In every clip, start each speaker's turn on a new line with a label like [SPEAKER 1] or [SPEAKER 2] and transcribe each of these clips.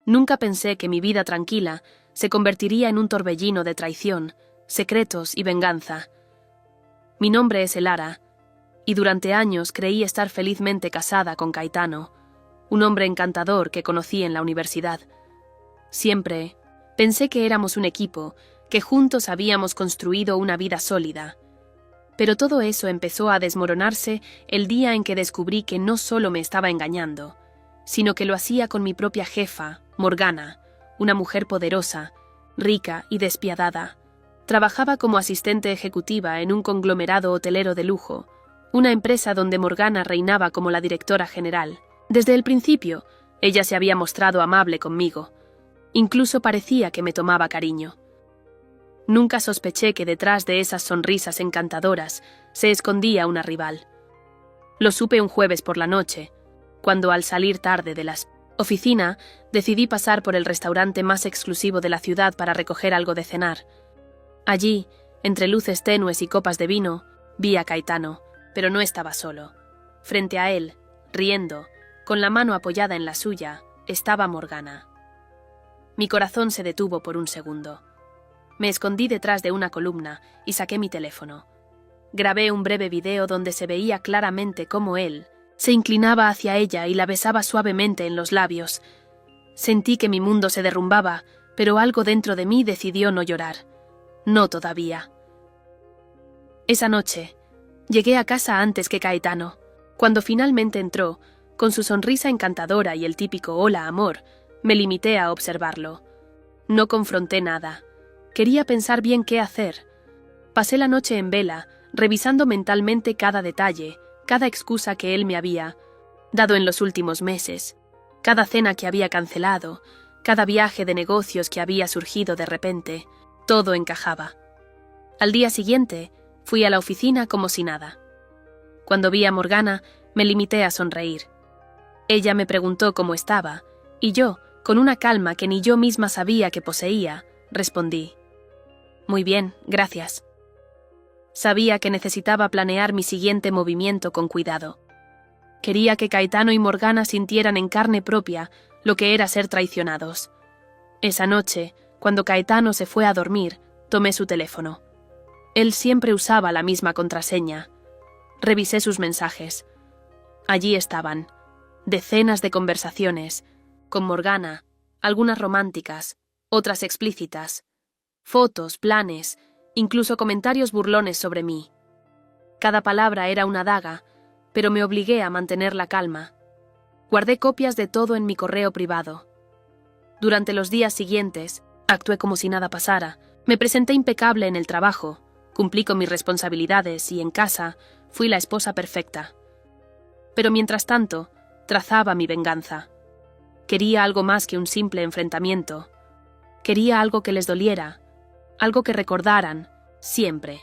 [SPEAKER 1] Nunca pensé que mi vida tranquila se convertiría en un torbellino de traición, secretos y venganza. Mi nombre es Elara, y durante años creí estar felizmente casada con Caetano, un hombre encantador que conocí en la universidad. Siempre pensé que éramos un equipo, que juntos habíamos construido una vida sólida. Pero todo eso empezó a desmoronarse el día en que descubrí que no solo me estaba engañando, sino que lo hacía con mi propia jefa, Morgana, una mujer poderosa, rica y despiadada. Trabajaba como asistente ejecutiva en un conglomerado hotelero de lujo, una empresa donde Morgana reinaba como la directora general. Desde el principio, ella se había mostrado amable conmigo. Incluso parecía que me tomaba cariño. Nunca sospeché que detrás de esas sonrisas encantadoras se escondía una rival. Lo supe un jueves por la noche, cuando al salir tarde de la oficina decidí pasar por el restaurante más exclusivo de la ciudad para recoger algo de cenar. Allí, entre luces tenues y copas de vino, vi a Caetano, pero no estaba solo. Frente a él, riendo, con la mano apoyada en la suya, estaba Morgana. Mi corazón se detuvo por un segundo. Me escondí detrás de una columna y saqué mi teléfono. Grabé un breve video donde se veía claramente cómo él se inclinaba hacia ella y la besaba suavemente en los labios. Sentí que mi mundo se derrumbaba, pero algo dentro de mí decidió no llorar. No todavía. Esa noche, llegué a casa antes que Caetano. Cuando finalmente entró, con su sonrisa encantadora y el típico «Hola, amor», me limité a observarlo. No confronté nada. Quería pensar bien qué hacer. Pasé la noche en vela, revisando mentalmente cada detalle, cada excusa que él me había dado en los últimos meses, cada cena que había cancelado, cada viaje de negocios que había surgido de repente. Todo encajaba. Al día siguiente, fui a la oficina como si nada. Cuando vi a Morgana, me limité a sonreír. Ella me preguntó cómo estaba, y yo, con una calma que ni yo misma sabía que poseía, respondí: «Muy bien, gracias». Sabía que necesitaba planear mi siguiente movimiento con cuidado. Quería que Caetano y Morgana sintieran en carne propia lo que era ser traicionados. Esa noche, cuando Caetano se fue a dormir, tomé su teléfono. Él siempre usaba la misma contraseña. Revisé sus mensajes. Allí estaban, decenas de conversaciones, con Morgana, algunas románticas, otras explícitas, fotos, planes, incluso comentarios burlones sobre mí. Cada palabra era una daga, pero me obligué a mantener la calma. Guardé copias de todo en mi correo privado. Durante los días siguientes, actué como si nada pasara. Me presenté impecable en el trabajo, cumplí con mis responsabilidades y en casa fui la esposa perfecta. Pero mientras tanto, trazaba mi venganza. Quería algo más que un simple enfrentamiento. Quería algo que les doliera, algo que recordaran, siempre.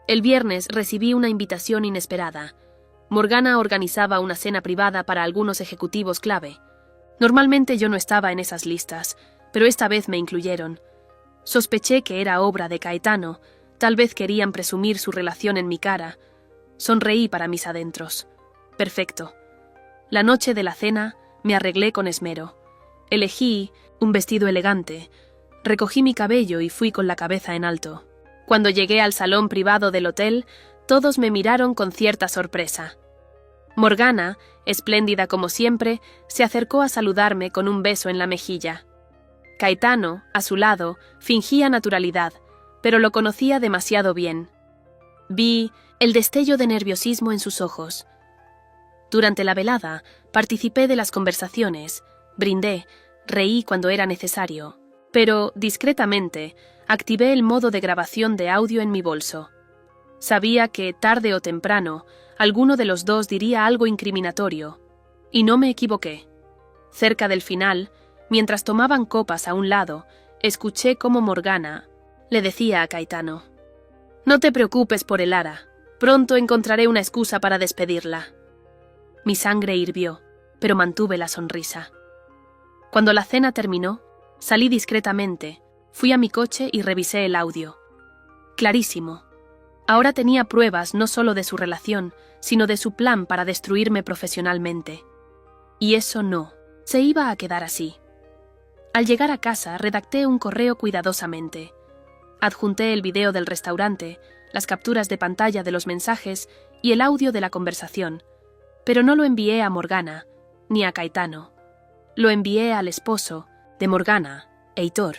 [SPEAKER 1] El viernes recibí una invitación inesperada. Morgana organizaba una cena privada para algunos ejecutivos clave. Normalmente yo no estaba en esas listas, pero esta vez me incluyeron. Sospeché que era obra de Caetano, tal vez querían presumir su relación en mi cara. Sonreí para mis adentros. Perfecto. La noche de la cena me arreglé con esmero. Elegí un vestido elegante. Recogí mi cabello y fui con la cabeza en alto. Cuando llegué al salón privado del hotel, todos me miraron con cierta sorpresa. Morgana, espléndida como siempre, se acercó a saludarme con un beso en la mejilla. Caetano, a su lado, fingía naturalidad, pero lo conocía demasiado bien. Vi el destello de nerviosismo en sus ojos. Durante la velada, participé de las conversaciones, brindé, reí cuando era necesario, pero, discretamente, activé el modo de grabación de audio en mi bolso. Sabía que, tarde o temprano, alguno de los dos diría algo incriminatorio, y no me equivoqué. Cerca del final, mientras tomaban copas a un lado, escuché cómo Morgana le decía a Caetano: «No te preocupes por Elara, pronto encontraré una excusa para despedirla». Mi sangre hirvió, pero mantuve la sonrisa. Cuando la cena terminó, salí discretamente, fui a mi coche y revisé el audio. Clarísimo. Ahora tenía pruebas no solo de su relación, sino de su plan para destruirme profesionalmente. Y eso no se iba a quedar así. Al llegar a casa, redacté un correo cuidadosamente. Adjunté el video del restaurante, las capturas de pantalla de los mensajes y el audio de la conversación, pero no lo envié a Morgana, ni a Caetano. Lo envié al esposo de Morgana, Heitor,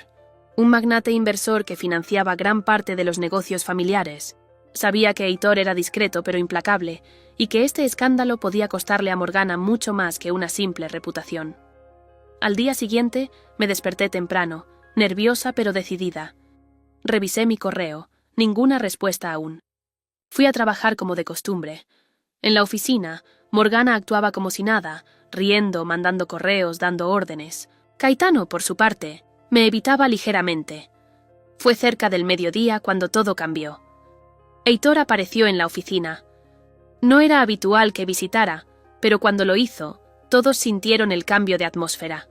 [SPEAKER 1] un magnate inversor que financiaba gran parte de los negocios familiares. Sabía que Heitor era discreto pero implacable, y que este escándalo podía costarle a Morgana mucho más que una simple reputación. Al día siguiente me desperté temprano, nerviosa pero decidida. Revisé mi correo, ninguna respuesta aún. Fui a trabajar como de costumbre. En la oficina, Morgana actuaba como si nada, riendo, mandando correos, dando órdenes. Caetano, por su parte, me evitaba ligeramente. Fue cerca del mediodía cuando todo cambió. Heitor apareció en la oficina. No era habitual que visitara, pero cuando lo hizo, todos sintieron el cambio de atmósfera.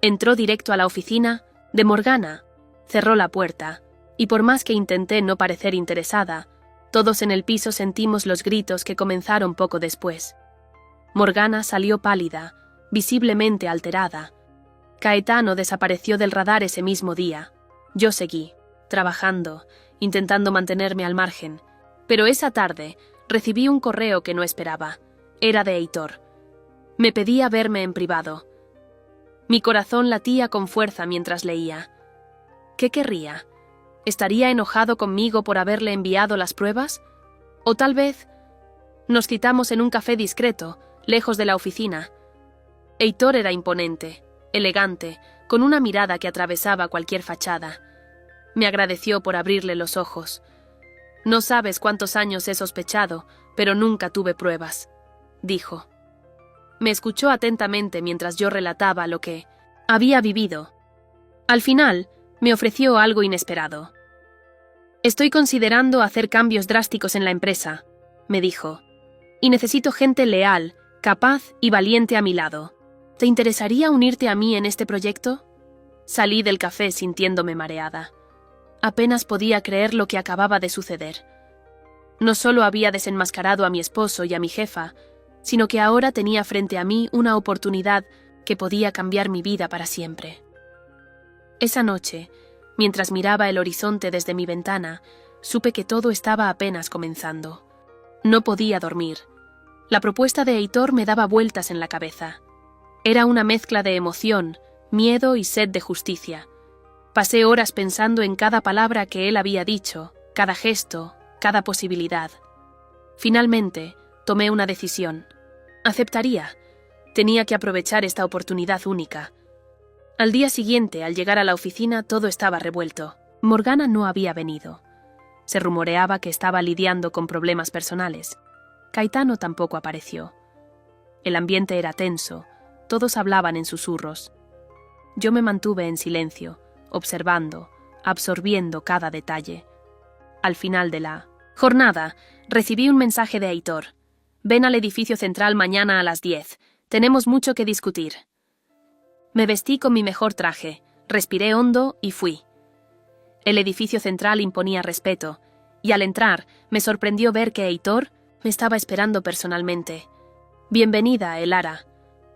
[SPEAKER 1] Entró directo a la oficina de Morgana, cerró la puerta, y por más que intenté no parecer interesada, todos en el piso sentimos los gritos que comenzaron poco después. Morgana salió pálida, visiblemente alterada. Caetano desapareció del radar ese mismo día. Yo seguí, trabajando, intentando mantenerme al margen, pero esa tarde recibí un correo que no esperaba. Era de Heitor. Me pedía verme en privado. Mi corazón latía con fuerza mientras leía. ¿Qué querría? ¿Estaría enojado conmigo por haberle enviado las pruebas? O tal vez nos citamos en un café discreto, lejos de la oficina. Heitor era imponente, elegante, con una mirada que atravesaba cualquier fachada. Me agradeció por abrirle los ojos. No sabes cuántos años he sospechado, pero nunca tuve pruebas, dijo. Me escuchó atentamente mientras yo relataba lo que había vivido. Al final, me ofreció algo inesperado. Estoy considerando hacer cambios drásticos en la empresa, me dijo, y necesito gente leal, capaz y valiente a mi lado. ¿Te interesaría unirte a mí en este proyecto? Salí del café sintiéndome mareada. Apenas podía creer lo que acababa de suceder. No solo había desenmascarado a mi esposo y a mi jefa, sino que ahora tenía frente a mí una oportunidad que podía cambiar mi vida para siempre. Esa noche, mientras miraba el horizonte desde mi ventana, supe que todo estaba apenas comenzando. No podía dormir. La propuesta de Heitor me daba vueltas en la cabeza. Era una mezcla de emoción, miedo y sed de justicia. Pasé horas pensando en cada palabra que él había dicho, cada gesto, cada posibilidad. Finalmente, tomé una decisión. Aceptaría. Tenía que aprovechar esta oportunidad única. Al día siguiente, al llegar a la oficina, todo estaba revuelto. Morgana no había venido. Se rumoreaba que estaba lidiando con problemas personales. Caetano tampoco apareció. El ambiente era tenso, todos hablaban en susurros. Yo me mantuve en silencio, observando, absorbiendo cada detalle. Al final de la jornada, recibí un mensaje de Heitor. Ven al edificio central mañana a las 10. Tenemos mucho que discutir. Me vestí con mi mejor traje, respiré hondo y fui. El edificio central imponía respeto, y al entrar me sorprendió ver que Heitor me estaba esperando personalmente. «Bienvenida, Elara»,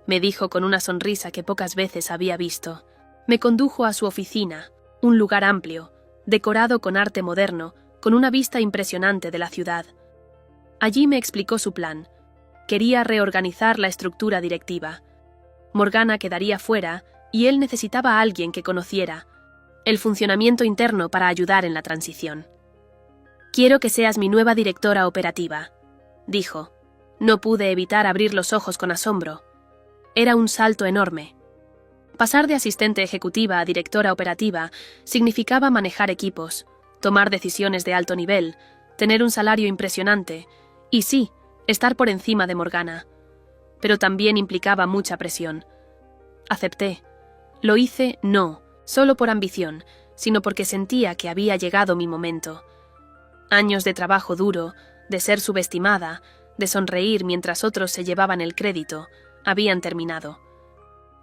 [SPEAKER 1] me dijo con una sonrisa que pocas veces había visto. Me condujo a su oficina, un lugar amplio, decorado con arte moderno, con una vista impresionante de la ciudad. Allí me explicó su plan. Quería reorganizar la estructura directiva. Morgana quedaría fuera y él necesitaba a alguien que conociera el funcionamiento interno para ayudar en la transición. «Quiero que seas mi nueva directora operativa», dijo. No pude evitar abrir los ojos con asombro. Era un salto enorme. Pasar de asistente ejecutiva a directora operativa significaba manejar equipos, tomar decisiones de alto nivel, tener un salario impresionante y sí, estar por encima de Morgana. Pero también implicaba mucha presión. Acepté. Lo hice no solo por ambición, sino porque sentía que había llegado mi momento. Años de trabajo duro, de ser subestimada, de sonreír mientras otros se llevaban el crédito, habían terminado.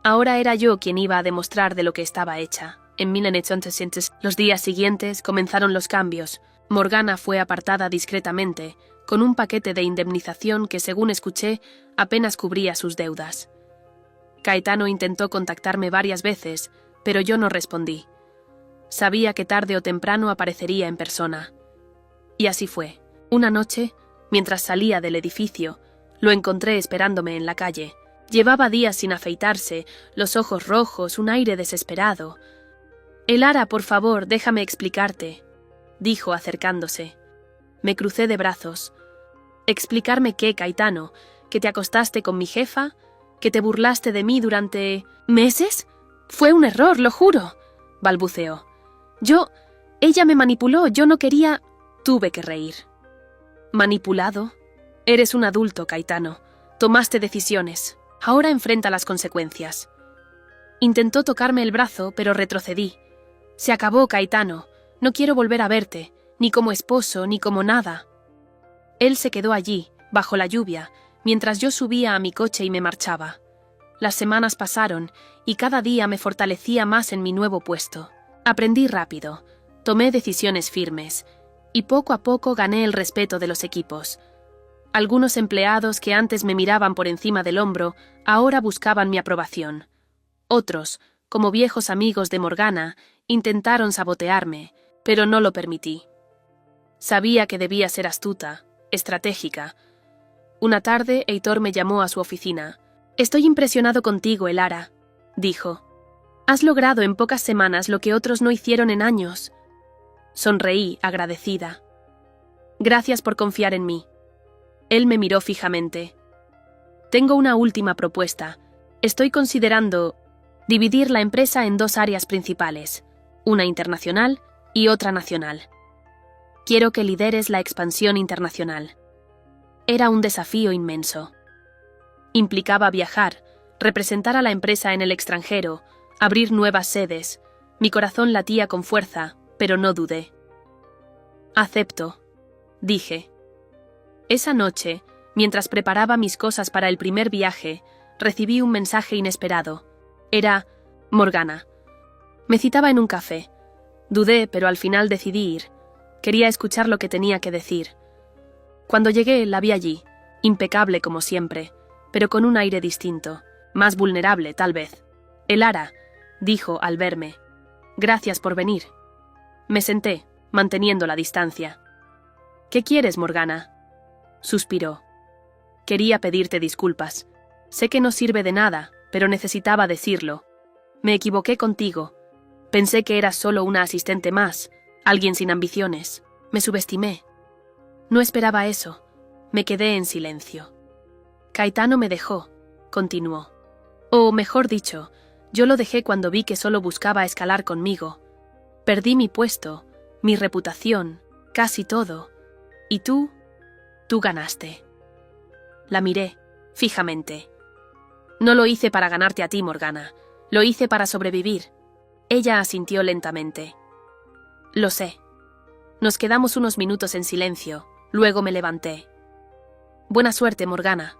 [SPEAKER 1] Ahora era yo quien iba a demostrar de lo que estaba hecha. En 1900, los días siguientes comenzaron los cambios. Morgana fue apartada discretamente, con un paquete de indemnización que, según escuché, apenas cubría sus deudas. Caetano intentó contactarme varias veces, pero yo no respondí. Sabía que tarde o temprano aparecería en persona. Y así fue. Una noche, mientras salía del edificio, lo encontré esperándome en la calle. Llevaba días sin afeitarse, los ojos rojos, un aire desesperado. «Elara, por favor, déjame explicarte», dijo acercándose. Me crucé de brazos. «¿Explicarme qué, Caetano? ¿Que te acostaste con mi jefa? ¿Que te burlaste de mí durante... meses? Fue un error, lo juro», balbuceó. Ella me manipuló, yo no quería... Tuve que reír. ¿Manipulado? Eres un adulto, Caetano. Tomaste decisiones. Ahora enfrenta las consecuencias. Intentó tocarme el brazo, pero retrocedí. Se acabó, Caetano. No quiero volver a verte, ni como esposo, ni como nada. Él se quedó allí, bajo la lluvia, mientras yo subía a mi coche y me marchaba. Las semanas pasaron, y cada día me fortalecía más en mi nuevo puesto. Aprendí rápido, tomé decisiones firmes, y poco a poco gané el respeto de los equipos. Algunos empleados que antes me miraban por encima del hombro, ahora buscaban mi aprobación. Otros, como viejos amigos de Morgana, intentaron sabotearme, pero no lo permití. Sabía que debía ser astuta, estratégica. Una tarde, Heitor me llamó a su oficina. «Estoy impresionado contigo, Elara», dijo. «Has logrado en pocas semanas lo que otros no hicieron en años». Sonreí, agradecida. «Gracias por confiar en mí». Él me miró fijamente. «Tengo una última propuesta. Estoy considerando dividir la empresa en dos áreas principales, una internacional y otra nacional. Quiero que lideres la expansión internacional». Era un desafío inmenso. Implicaba viajar, representar a la empresa en el extranjero, abrir nuevas sedes. Mi corazón latía con fuerza, pero no dudé. «Acepto», dije. Esa noche, mientras preparaba mis cosas para el primer viaje, recibí un mensaje inesperado. Era Morgana. Me citaba en un café. Dudé, pero al final decidí ir. Quería escuchar lo que tenía que decir. Cuando llegué, la vi allí, impecable como siempre, pero con un aire distinto, más vulnerable, tal vez. «Elara», dijo al verme. «Gracias por venir». Me senté, manteniendo la distancia. «¿Qué quieres, Morgana?», suspiró. «Quería pedirte disculpas. Sé que no sirve de nada, pero necesitaba decirlo. Me equivoqué contigo. Pensé que eras solo una asistente más, alguien sin ambiciones. Me subestimé. No esperaba eso. Me quedé en silencio». «Caetano me dejó», continuó. «O mejor dicho, yo lo dejé cuando vi que solo buscaba escalar conmigo. Perdí mi puesto, mi reputación, casi todo. Y tú ganaste». La miré, fijamente. «No lo hice para ganarte a ti, Morgana. Lo hice para sobrevivir». Ella asintió lentamente. «Lo sé». Nos quedamos unos minutos en silencio. Luego me levanté. «Buena suerte, Morgana».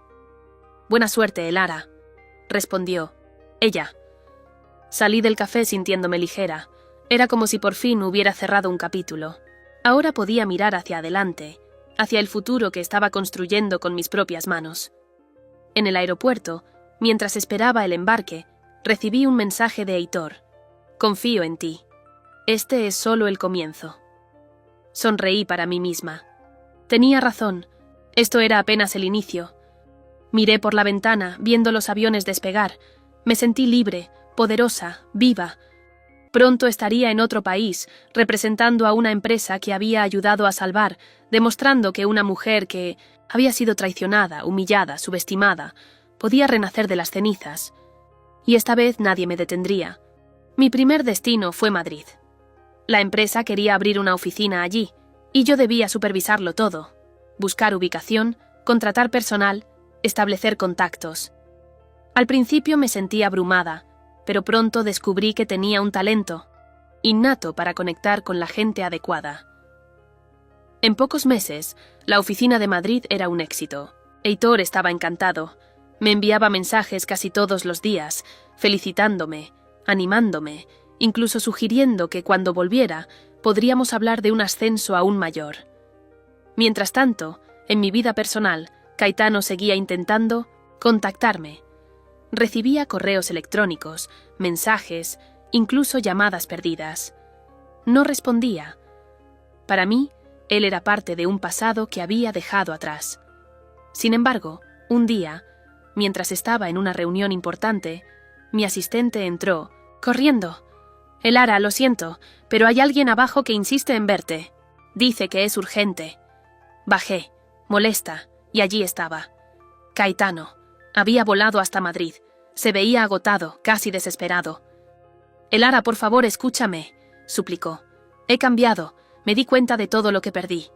[SPEAKER 1] «Buena suerte, Elara», respondió. Ella. Salí del café sintiéndome ligera. Era como si por fin hubiera cerrado un capítulo. Ahora podía mirar hacia adelante, hacia el futuro que estaba construyendo con mis propias manos. En el aeropuerto, mientras esperaba el embarque, recibí un mensaje de Heitor. «Confío en ti. Este es solo el comienzo». Sonreí para mí misma. Tenía razón. Esto era apenas el inicio. Miré por la ventana, viendo los aviones despegar. Me sentí libre, poderosa, viva. Pronto estaría en otro país, representando a una empresa que había ayudado a salvar, demostrando que una mujer que había sido traicionada, humillada, subestimada, podía renacer de las cenizas. Y esta vez nadie me detendría. Mi primer destino fue Madrid. La empresa quería abrir una oficina allí, y yo debía supervisarlo todo. Buscar ubicación, contratar personal, establecer contactos. Al principio me sentí abrumada, pero pronto descubrí que tenía un talento innato para conectar con la gente adecuada. En pocos meses, la oficina de Madrid era un éxito. Heitor estaba encantado. Me enviaba mensajes casi todos los días, felicitándome, animándome, incluso sugiriendo que cuando volviera podríamos hablar de un ascenso aún mayor. Mientras tanto, en mi vida personal, Caetano seguía intentando contactarme. Recibía correos electrónicos, mensajes, incluso llamadas perdidas. No respondía. Para mí, él era parte de un pasado que había dejado atrás. Sin embargo, un día, mientras estaba en una reunión importante, mi asistente entró, corriendo. «Elara, lo siento, pero hay alguien abajo que insiste en verte. Dice que es urgente». Bajé, molesta, y allí estaba. Caetano. Había volado hasta Madrid. Se veía agotado, casi desesperado. «Elara, por favor, escúchame», suplicó. «He cambiado. Me di cuenta de todo lo que perdí».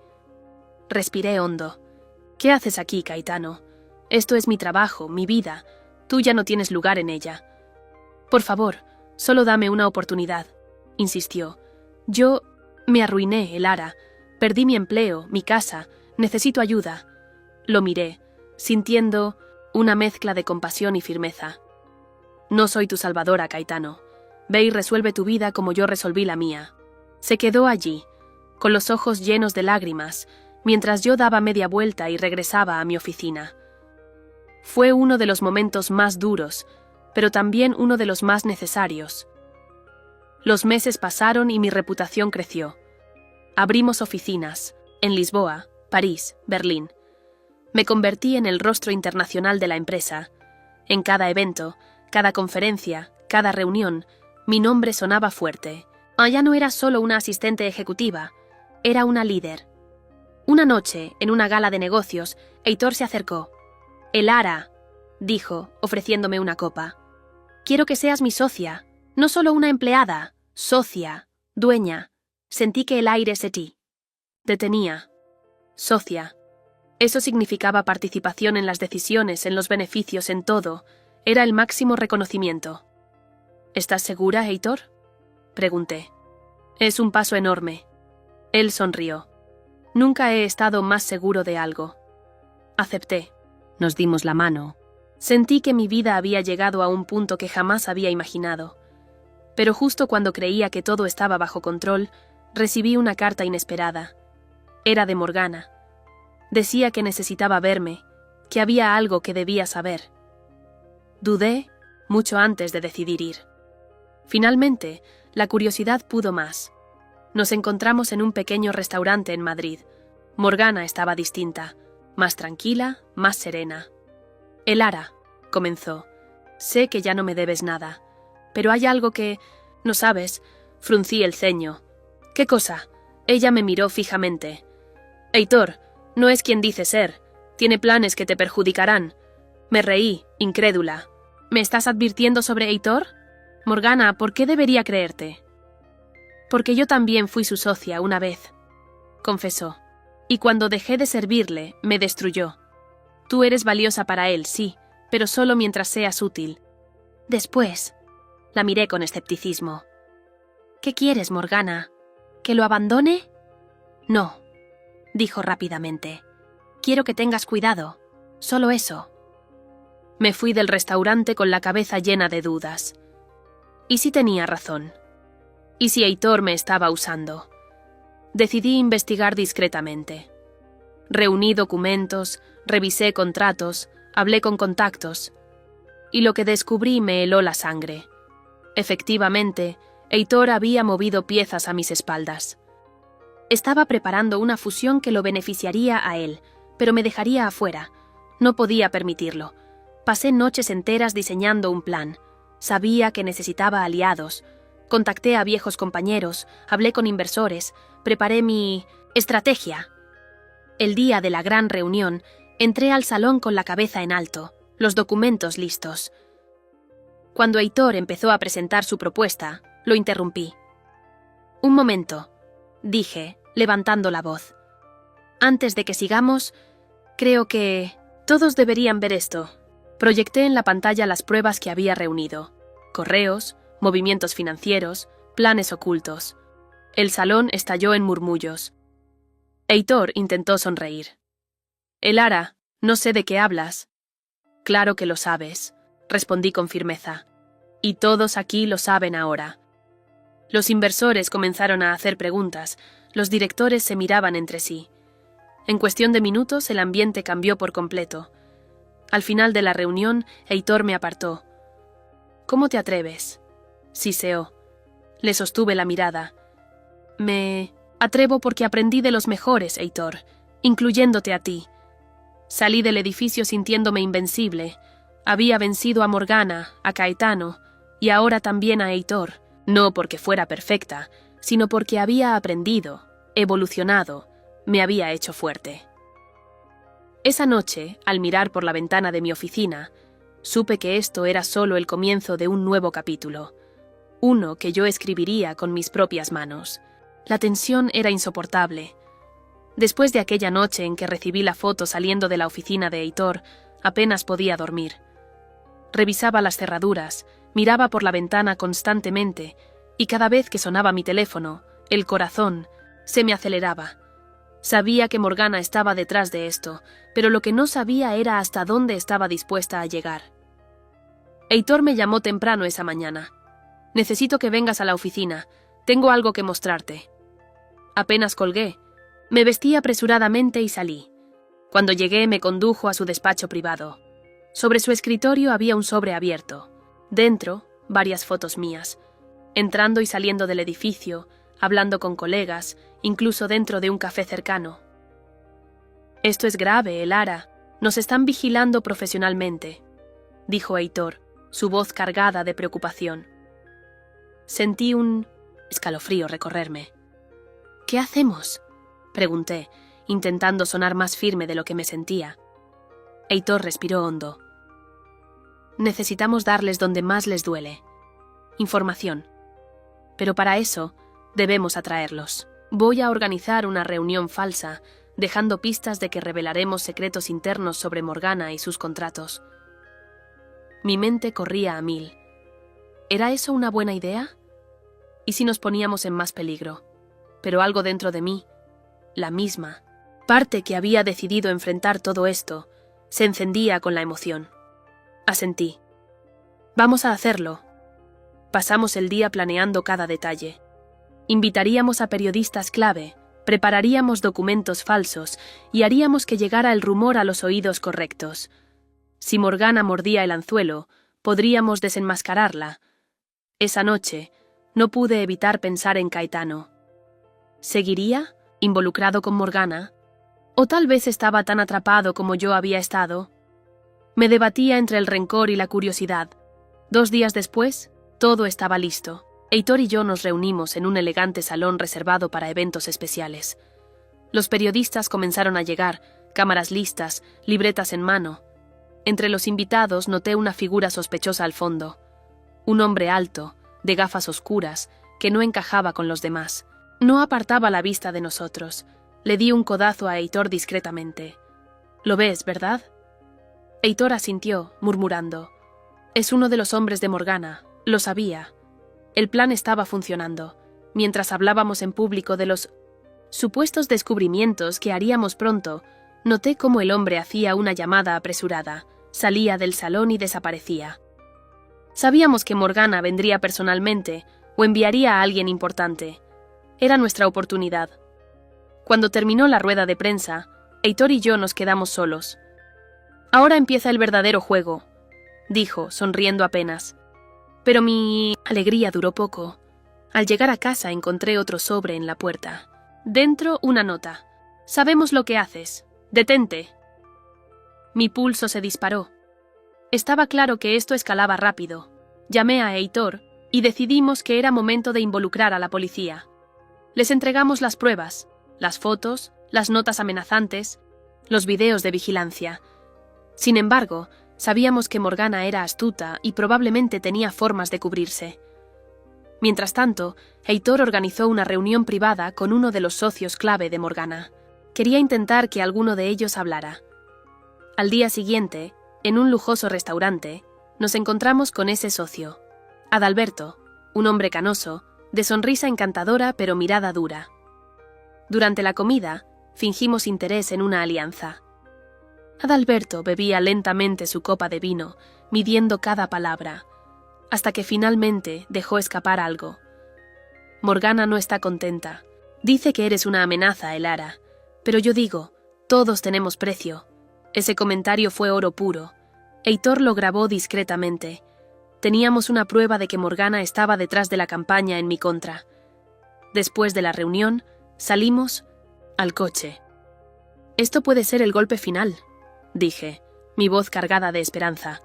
[SPEAKER 1] Respiré hondo. «¿Qué haces aquí, Caetano? Esto es mi trabajo, mi vida. Tú ya no tienes lugar en ella». «Por favor, solo dame una oportunidad», insistió. «Yo me arruiné, Elara. Perdí mi empleo, mi casa. Necesito ayuda». Lo miré, sintiendo una mezcla de compasión y firmeza. «No soy tu salvadora, Caetano. Ve y resuelve tu vida como yo resolví la mía». Se quedó allí, con los ojos llenos de lágrimas, mientras yo daba media vuelta y regresaba a mi oficina. Fue uno de los momentos más duros, pero también uno de los más necesarios. Los meses pasaron y mi reputación creció. Abrimos oficinas, en Lisboa, París, Berlín. Me convertí en el rostro internacional de la empresa. En cada evento, cada conferencia, cada reunión, mi nombre sonaba fuerte. Ya no era solo una asistente ejecutiva, era una líder. Una noche, en una gala de negocios, Heitor se acercó. «Elara», dijo, ofreciéndome una copa. «Quiero que seas mi socia, no solo una empleada, socia, dueña». Sentí que el aire se detenía. Socia. Eso significaba participación en las decisiones, en los beneficios, en todo. Era el máximo reconocimiento. «¿Estás segura, Heitor?», pregunté. «Es un paso enorme». Él sonrió. «Nunca he estado más seguro de algo». Acepté. Nos dimos la mano. Sentí que mi vida había llegado a un punto que jamás había imaginado. Pero justo cuando creía que todo estaba bajo control, recibí una carta inesperada. Era de Morgana. Decía que necesitaba verme, que había algo que debía saber. Dudé mucho antes de decidir ir. Finalmente, la curiosidad pudo más. Nos encontramos en un pequeño restaurante en Madrid. Morgana estaba distinta, más tranquila, más serena. «Elara», comenzó, «sé que ya no me debes nada, pero hay algo que... no sabes». Fruncí el ceño. «¿Qué cosa?». Ella me miró fijamente. «Heitor, no es quien dice ser. Tiene planes que te perjudicarán». Me reí, incrédula. «¿Me estás advirtiendo sobre Heitor?». «Morgana, ¿por qué debería creerte?». «Porque yo también fui su socia una vez», confesó. «Y cuando dejé de servirle, me destruyó. Tú eres valiosa para él, sí, pero solo mientras seas útil. Después». La miré con escepticismo. «¿Qué quieres, Morgana? ¿Que lo abandone?». «No», dijo rápidamente. «Quiero que tengas cuidado. Solo eso». Me fui del restaurante con la cabeza llena de dudas. ¿Y si tenía razón? ¿Y si Heitor me estaba usando? Decidí investigar discretamente. Reuní documentos, revisé contratos, hablé con contactos. Y lo que descubrí me heló la sangre. Efectivamente, Heitor había movido piezas a mis espaldas. Estaba preparando una fusión que lo beneficiaría a él, pero me dejaría afuera. No podía permitirlo. Pasé noches enteras diseñando un plan. Sabía que necesitaba aliados. Contacté a viejos compañeros, hablé con inversores, preparé mi estrategia. El día de la gran reunión, entré al salón con la cabeza en alto, los documentos listos. Cuando Heitor empezó a presentar su propuesta, lo interrumpí. «Un momento», dije, levantando la voz. «Antes de que sigamos, creo que todos deberían ver esto». Proyecté en la pantalla las pruebas que había reunido. Correos, movimientos financieros, planes ocultos. El salón estalló en murmullos. Heitor intentó sonreír. «Elara, no sé de qué hablas». «Claro que lo sabes», respondí con firmeza. «Y todos aquí lo saben ahora». Los inversores comenzaron a hacer preguntas, los directores se miraban entre sí. En cuestión de minutos el ambiente cambió por completo. Al final de la reunión, Heitor me apartó. «¿Cómo te atreves?», siseó. Le sostuve la mirada. Me atrevo porque aprendí de los mejores, Heitor, incluyéndote a ti. Salí del edificio sintiéndome invencible. Había vencido a Morgana, a Caetano y ahora también a Heitor, no porque fuera perfecta, sino porque había aprendido, evolucionado, me había hecho fuerte. Esa noche, al mirar por la ventana de mi oficina, supe que esto era solo el comienzo de un nuevo capítulo, uno que yo escribiría con mis propias manos. La tensión era insoportable. Después de aquella noche en que recibí la foto saliendo de la oficina de Heitor, apenas podía dormir. Revisaba las cerraduras, miraba por la ventana constantemente, y cada vez que sonaba mi teléfono, el corazón se me aceleraba. Sabía que Morgana estaba detrás de esto, pero lo que no sabía era hasta dónde estaba dispuesta a llegar. Heitor me llamó temprano esa mañana. «Necesito que vengas a la oficina. Tengo algo que mostrarte». Apenas colgué. Me vestí apresuradamente y salí. Cuando llegué me condujo a su despacho privado. Sobre su escritorio había un sobre abierto. Dentro, varias fotos mías. Entrando y saliendo del edificio, hablando con colegas, incluso dentro de un café cercano. «Esto es grave, Elara. Nos están vigilando profesionalmente», dijo Heitor, su voz cargada de preocupación. Sentí un escalofrío recorrerme. «¿Qué hacemos?», pregunté, intentando sonar más firme de lo que me sentía. Heitor respiró hondo. «Necesitamos darles donde más les duele. Información. Pero para eso debemos atraerlos. Voy a organizar una reunión falsa, dejando pistas de que revelaremos secretos internos sobre Morgana y sus contratos». Mi mente corría a mil. ¿Era eso una buena idea? ¿Y si nos poníamos en más peligro? Pero algo dentro de mí, la misma, parte que había decidido enfrentar todo esto, se encendía con la emoción. Asentí. «Vamos a hacerlo». Pasamos el día planeando cada detalle. Invitaríamos a periodistas clave, prepararíamos documentos falsos y haríamos que llegara el rumor a los oídos correctos. Si Morgana mordía el anzuelo, podríamos desenmascararla. Esa noche no pude evitar pensar en Caetano. ¿Seguiría, involucrado con Morgana? ¿O tal vez estaba tan atrapado como yo había estado? Me debatía entre el rencor y la curiosidad. 2 días después, todo estaba listo. Heitor y yo nos reunimos en un elegante salón reservado para eventos especiales. Los periodistas comenzaron a llegar, cámaras listas, libretas en mano. Entre los invitados noté una figura sospechosa al fondo. Un hombre alto, de gafas oscuras, que no encajaba con los demás. No apartaba la vista de nosotros. Le di un codazo a Heitor discretamente. «Lo ves, ¿verdad?». Heitor asintió, murmurando. «Es uno de los hombres de Morgana. Lo sabía». El plan estaba funcionando. Mientras hablábamos en público de los supuestos descubrimientos que haríamos pronto, noté cómo el hombre hacía una llamada apresurada, salía del salón y desaparecía. Sabíamos que Morgana vendría personalmente o enviaría a alguien importante. Era nuestra oportunidad. Cuando terminó la rueda de prensa, Heitor y yo nos quedamos solos. «Ahora empieza el verdadero juego», dijo, sonriendo apenas. Pero mi alegría duró poco. Al llegar a casa encontré otro sobre en la puerta. Dentro una nota. «Sabemos lo que haces. Detente». Mi pulso se disparó. Estaba claro que esto escalaba rápido. Llamé a Heitor y decidimos que era momento de involucrar a la policía. Les entregamos las pruebas, las fotos, las notas amenazantes, los videos de vigilancia. Sin embargo, sabíamos que Morgana era astuta y probablemente tenía formas de cubrirse. Mientras tanto, Heitor organizó una reunión privada con uno de los socios clave de Morgana. Quería intentar que alguno de ellos hablara. Al día siguiente, en un lujoso restaurante, nos encontramos con ese socio, Adalberto, un hombre canoso, de sonrisa encantadora pero mirada dura. Durante la comida, fingimos interés en una alianza. Adalberto bebía lentamente su copa de vino, midiendo cada palabra, hasta que finalmente dejó escapar algo. «Morgana no está contenta. Dice que eres una amenaza, Elara. Pero yo digo, todos tenemos precio». Ese comentario fue oro puro. Heitor lo grabó discretamente. Teníamos una prueba de que Morgana estaba detrás de la campaña en mi contra. Después de la reunión, salimos al coche. «Esto puede ser el golpe final», dije, mi voz cargada de esperanza.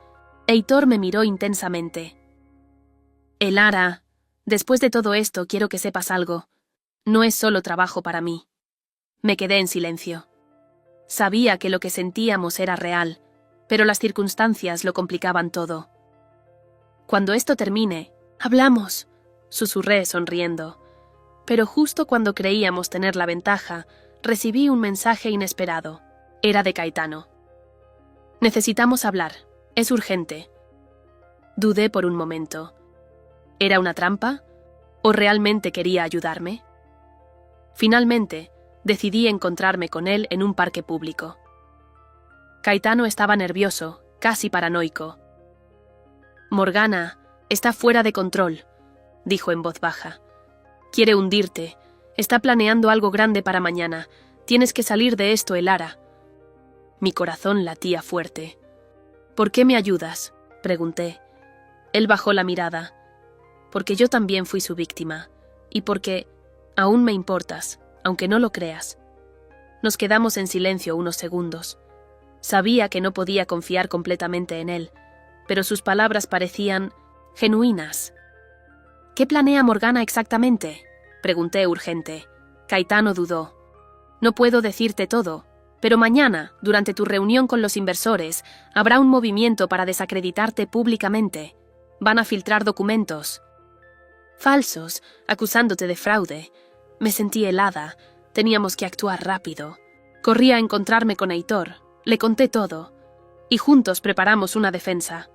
[SPEAKER 1] Heitor me miró intensamente. «Elara, después de todo esto quiero que sepas algo. No es solo trabajo para mí». Me quedé en silencio. Sabía que lo que sentíamos era real, pero las circunstancias lo complicaban todo. «Cuando esto termine, hablamos», susurré sonriendo. Pero justo cuando creíamos tener la ventaja, recibí un mensaje inesperado. Era de Caetano. «Necesitamos hablar. Es urgente». Dudé por un momento. ¿Era una trampa? ¿O realmente quería ayudarme? Finalmente, decidí encontrarme con él en un parque público. Caetano estaba nervioso, casi paranoico. «Morgana está fuera de control», dijo en voz baja. «Quiere hundirte. Está planeando algo grande para mañana. Tienes que salir de esto, Elara». Mi corazón latía fuerte. «¿Por qué me ayudas?», pregunté. Él bajó la mirada. «Porque yo también fui su víctima. Y porque aún me importas, aunque no lo creas». Nos quedamos en silencio unos segundos. Sabía que no podía confiar completamente en él, pero sus palabras parecían genuinas. «¿Qué planea Morgana exactamente?», pregunté urgente. Caetano dudó. «No puedo decirte todo, pero mañana, durante tu reunión con los inversores, habrá un movimiento para desacreditarte públicamente. Van a filtrar documentos falsos, acusándote de fraude». Me sentí helada. Teníamos que actuar rápido. Corrí a encontrarme con Heitor. Le conté todo. Y juntos preparamos una defensa.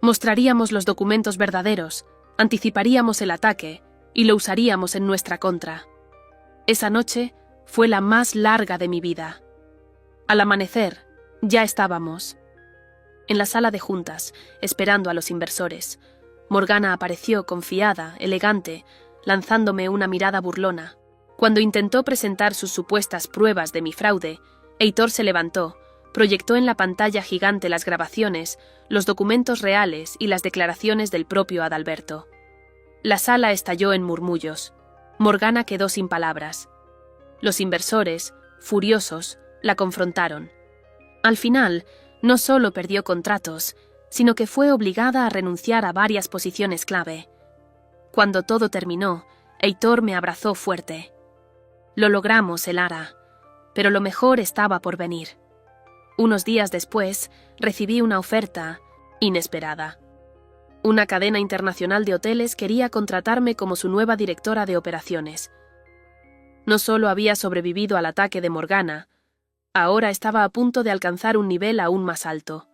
[SPEAKER 1] Mostraríamos los documentos verdaderos, anticiparíamos el ataque y lo usaríamos en nuestra contra. Esa noche fue la más larga de mi vida. Al amanecer, ya estábamos en la sala de juntas, esperando a los inversores. Morgana apareció confiada, elegante, lanzándome una mirada burlona. Cuando intentó presentar sus supuestas pruebas de mi fraude, Heitor se levantó, proyectó en la pantalla gigante las grabaciones, los documentos reales y las declaraciones del propio Adalberto. La sala estalló en murmullos. Morgana quedó sin palabras. Los inversores, furiosos, la confrontaron. Al final, no solo perdió contratos, sino que fue obligada a renunciar a varias posiciones clave. Cuando todo terminó, Heitor me abrazó fuerte. «Lo logramos, Elara, pero lo mejor estaba por venir». Unos días después, recibí una oferta inesperada. Una cadena internacional de hoteles quería contratarme como su nueva directora de operaciones. No solo había sobrevivido al ataque de Morgana, ahora estaba a punto de alcanzar un nivel aún más alto.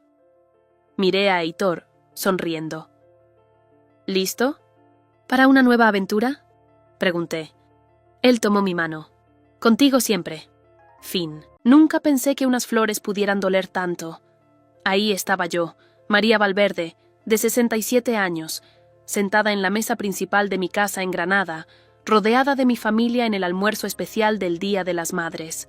[SPEAKER 1] Miré a Heitor, sonriendo. «¿Listo? ¿Para una nueva aventura?», pregunté. Él tomó mi mano. «Contigo siempre. Fin». Nunca pensé que unas flores pudieran doler tanto. Ahí estaba yo, María Valverde, de 67 años, sentada en la mesa principal de mi casa en Granada, rodeada de mi familia en el almuerzo especial del Día de las Madres.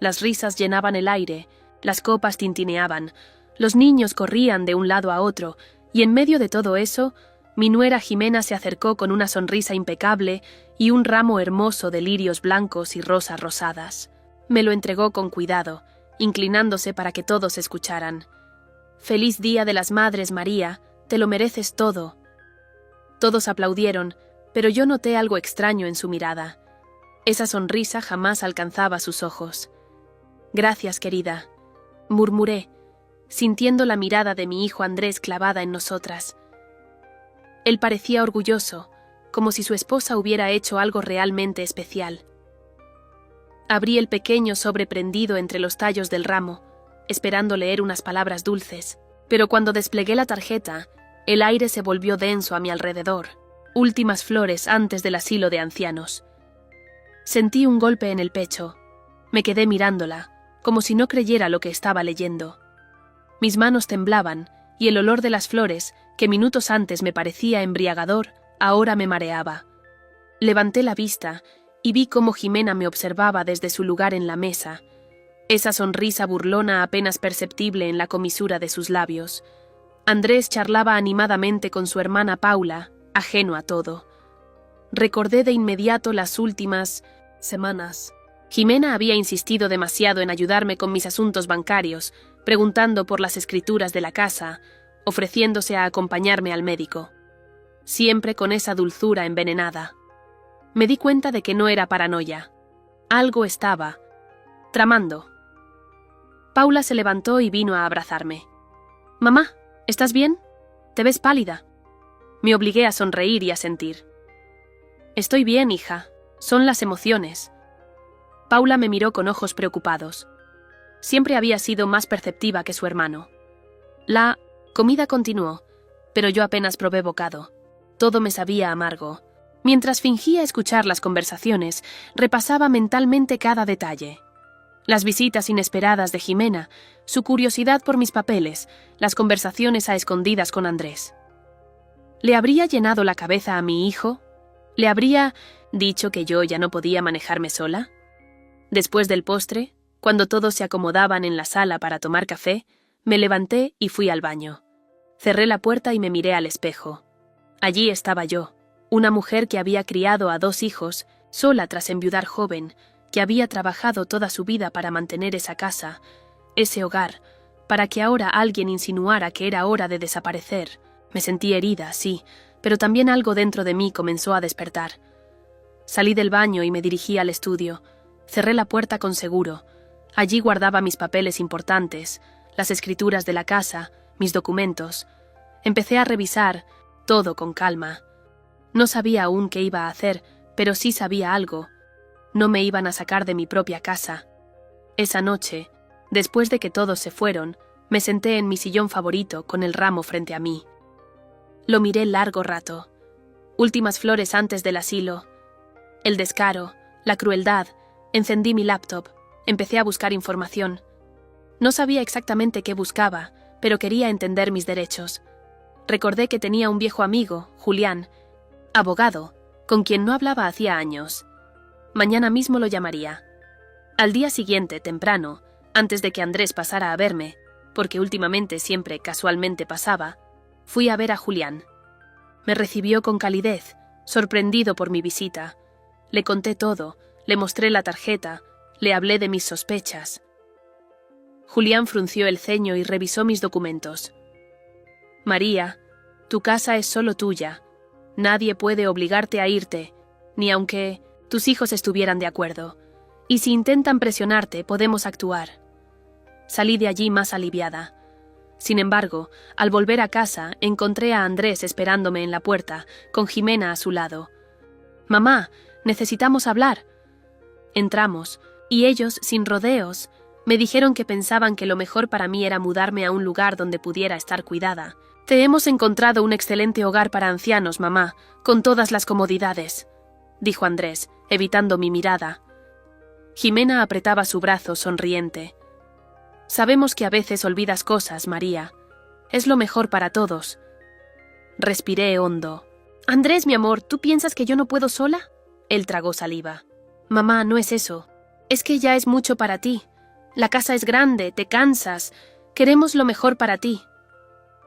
[SPEAKER 1] Las risas llenaban el aire, las copas tintineaban, los niños corrían de un lado a otro, y en medio de todo eso, mi nuera Jimena se acercó con una sonrisa impecable y un ramo hermoso de lirios blancos y rosas rosadas. Me lo entregó con cuidado, inclinándose para que todos escucharan. «Feliz Día de las Madres, María, te lo mereces todo». Todos aplaudieron, pero yo noté algo extraño en su mirada. Esa sonrisa jamás alcanzaba sus ojos. «Gracias, querida», murmuré, sintiendo la mirada de mi hijo Andrés clavada en nosotras. Él parecía orgulloso, como si su esposa hubiera hecho algo realmente especial. Abrí el pequeño sobre prendido entre los tallos del ramo, esperando leer unas palabras dulces, pero cuando desplegué la tarjeta, el aire se volvió denso a mi alrededor. Últimas flores antes del asilo de ancianos. Sentí un golpe en el pecho. Me quedé mirándola, como si no creyera lo que estaba leyendo. Mis manos temblaban, y el olor de las flores, que minutos antes me parecía embriagador, ahora me mareaba. Levanté la vista y vi cómo Jimena me observaba desde su lugar en la mesa, esa sonrisa burlona apenas perceptible en la comisura de sus labios. Andrés charlaba animadamente con su hermana Paula, ajeno a todo. Recordé de inmediato las últimas semanas. Jimena había insistido demasiado en ayudarme con mis asuntos bancarios, preguntando por las escrituras de la casa, ofreciéndose a acompañarme al médico. Siempre con esa dulzura envenenada. Me di cuenta de que no era paranoia. Algo estaba tramando. Paula se levantó y vino a abrazarme. «Mamá, ¿estás bien? Te ves pálida». Me obligué a sonreír y a sentir. «Estoy bien, hija. Son las emociones». Paula me miró con ojos preocupados. Siempre había sido más perceptiva que su hermano. La comida continuó, pero yo apenas probé bocado. Todo me sabía amargo. Mientras fingía escuchar las conversaciones, repasaba mentalmente cada detalle. Las visitas inesperadas de Jimena, su curiosidad por mis papeles, las conversaciones a escondidas con Andrés. ¿Le habría llenado la cabeza a mi hijo? ¿Le habría dicho que yo ya no podía manejarme sola? Después del postre, cuando todos se acomodaban en la sala para tomar café, me levanté y fui al baño. Cerré la puerta y me miré al espejo. Allí estaba yo, una mujer que había criado a 2 hijos, sola tras enviudar joven, que había trabajado toda su vida para mantener esa casa, ese hogar, para que ahora alguien insinuara que era hora de desaparecer. Me sentí herida, sí, pero también algo dentro de mí comenzó a despertar. Salí del baño y me dirigí al estudio. Cerré la puerta con seguro. Allí guardaba mis papeles importantes, las escrituras de la casa, mis documentos. Empecé a revisar todo con calma. No sabía aún qué iba a hacer, pero sí sabía algo. No me iban a sacar de mi propia casa. Esa noche, después de que todos se fueron, me senté en mi sillón favorito con el ramo frente a mí. Lo miré largo rato. Últimas flores antes del asilo. El descaro, la crueldad. Encendí mi laptop. Empecé a buscar información. No sabía exactamente qué buscaba, pero quería entender mis derechos. Recordé que tenía un viejo amigo, Julián, abogado, con quien no hablaba hacía años. Mañana mismo lo llamaría. Al día siguiente, temprano, antes de que Andrés pasara a verme, porque últimamente siempre casualmente pasaba, fui a ver a Julián. Me recibió con calidez, sorprendido por mi visita. Le conté todo, le mostré la tarjeta, le hablé de mis sospechas. Julián frunció el ceño y revisó mis documentos. «María, tu casa es solo tuya. Nadie puede obligarte a irte, ni aunque tus hijos estuvieran de acuerdo. Y si intentan presionarte, podemos actuar». Salí de allí más aliviada. Sin embargo, al volver a casa, encontré a Andrés esperándome en la puerta, con Jimena a su lado. «Mamá, necesitamos hablar». Entramos, y ellos, sin rodeos, me dijeron que pensaban que lo mejor para mí era mudarme a un lugar donde pudiera estar cuidada. «Te hemos encontrado un excelente hogar para ancianos, mamá, con todas las comodidades», dijo Andrés, evitando mi mirada. Jimena apretaba su brazo, sonriente. «Sabemos que a veces olvidas cosas, María. Es lo mejor para todos». Respiré hondo. «Andrés, mi amor, ¿tú piensas que yo no puedo sola?» Él tragó saliva. «Mamá, no es eso. Es que ya es mucho para ti. La casa es grande, te cansas. Queremos lo mejor para ti».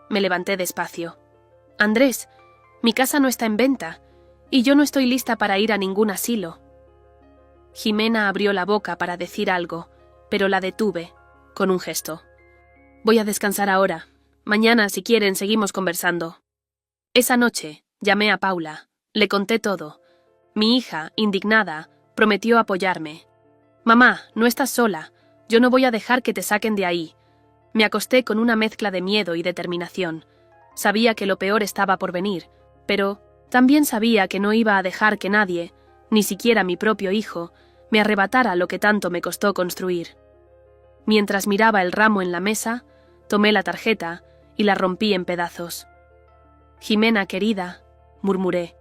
[SPEAKER 1] Me levanté despacio. «Andrés, mi casa no está en venta, y yo no estoy lista para ir a ningún asilo». Jimena abrió la boca para decir algo, pero la detuve, con un gesto. «Voy a descansar ahora. Mañana, si quieren, seguimos conversando». Esa noche, llamé a Paula. Le conté todo. Mi hija, indignada, prometió apoyarme. «Mamá, no estás sola. Yo no voy a dejar que te saquen de ahí». Me acosté con una mezcla de miedo y determinación. Sabía que lo peor estaba por venir, pero también sabía que no iba a dejar que nadie, ni siquiera mi propio hijo, me arrebatara lo que tanto me costó construir. Mientras miraba el ramo en la mesa, tomé la tarjeta y la rompí en pedazos. «Jimena, querida», murmuré,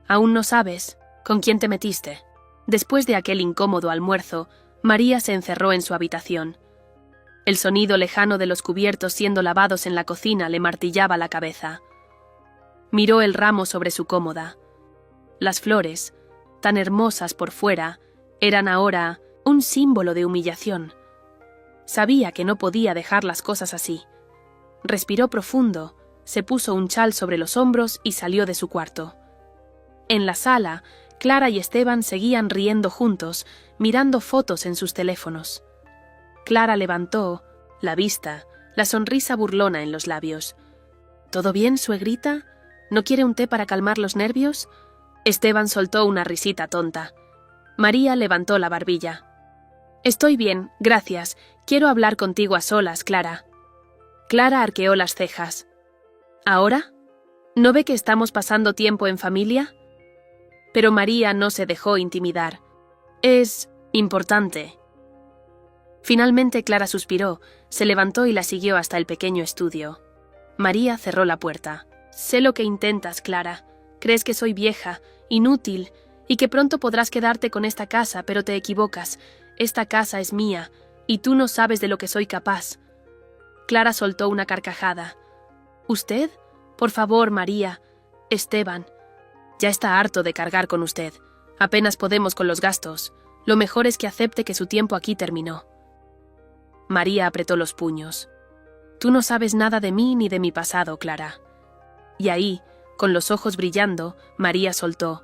[SPEAKER 1] «aún no sabes con quién te metiste». Después de aquel incómodo almuerzo, María se encerró en su habitación. El sonido lejano de los cubiertos siendo lavados en la cocina le martillaba la cabeza. Miró el ramo sobre su cómoda. Las flores, tan hermosas por fuera, eran ahora un símbolo de humillación. Sabía que no podía dejar las cosas así. Respiró profundo, se puso un chal sobre los hombros y salió de su cuarto. En la sala, Clara y Esteban seguían riendo juntos, mirando fotos en sus teléfonos. Clara levantó la vista, la sonrisa burlona en los labios. ¿Todo bien, suegrita? ¿No quiere un té para calmar los nervios? Esteban soltó una risita tonta. María levantó la barbilla. Estoy bien, gracias. Quiero hablar contigo a solas, Clara. Clara arqueó las cejas. ¿Ahora? ¿No ve que estamos pasando tiempo en familia? Pero María no se dejó intimidar. Es importante. Finalmente Clara suspiró, se levantó y la siguió hasta el pequeño estudio. María cerró la puerta. Sé lo que intentas, Clara. Crees que soy vieja, inútil, y que pronto podrás quedarte con esta casa, pero te equivocas. Esta casa es mía, y tú no sabes de lo que soy capaz. Clara soltó una carcajada. ¿Usted? Por favor, María. Esteban. Ya está harto de cargar con usted. Apenas podemos con los gastos. Lo mejor es que acepte que su tiempo aquí terminó. María apretó los puños. Tú no sabes nada de mí ni de mi pasado, Clara. Y ahí, con los ojos brillando, María soltó.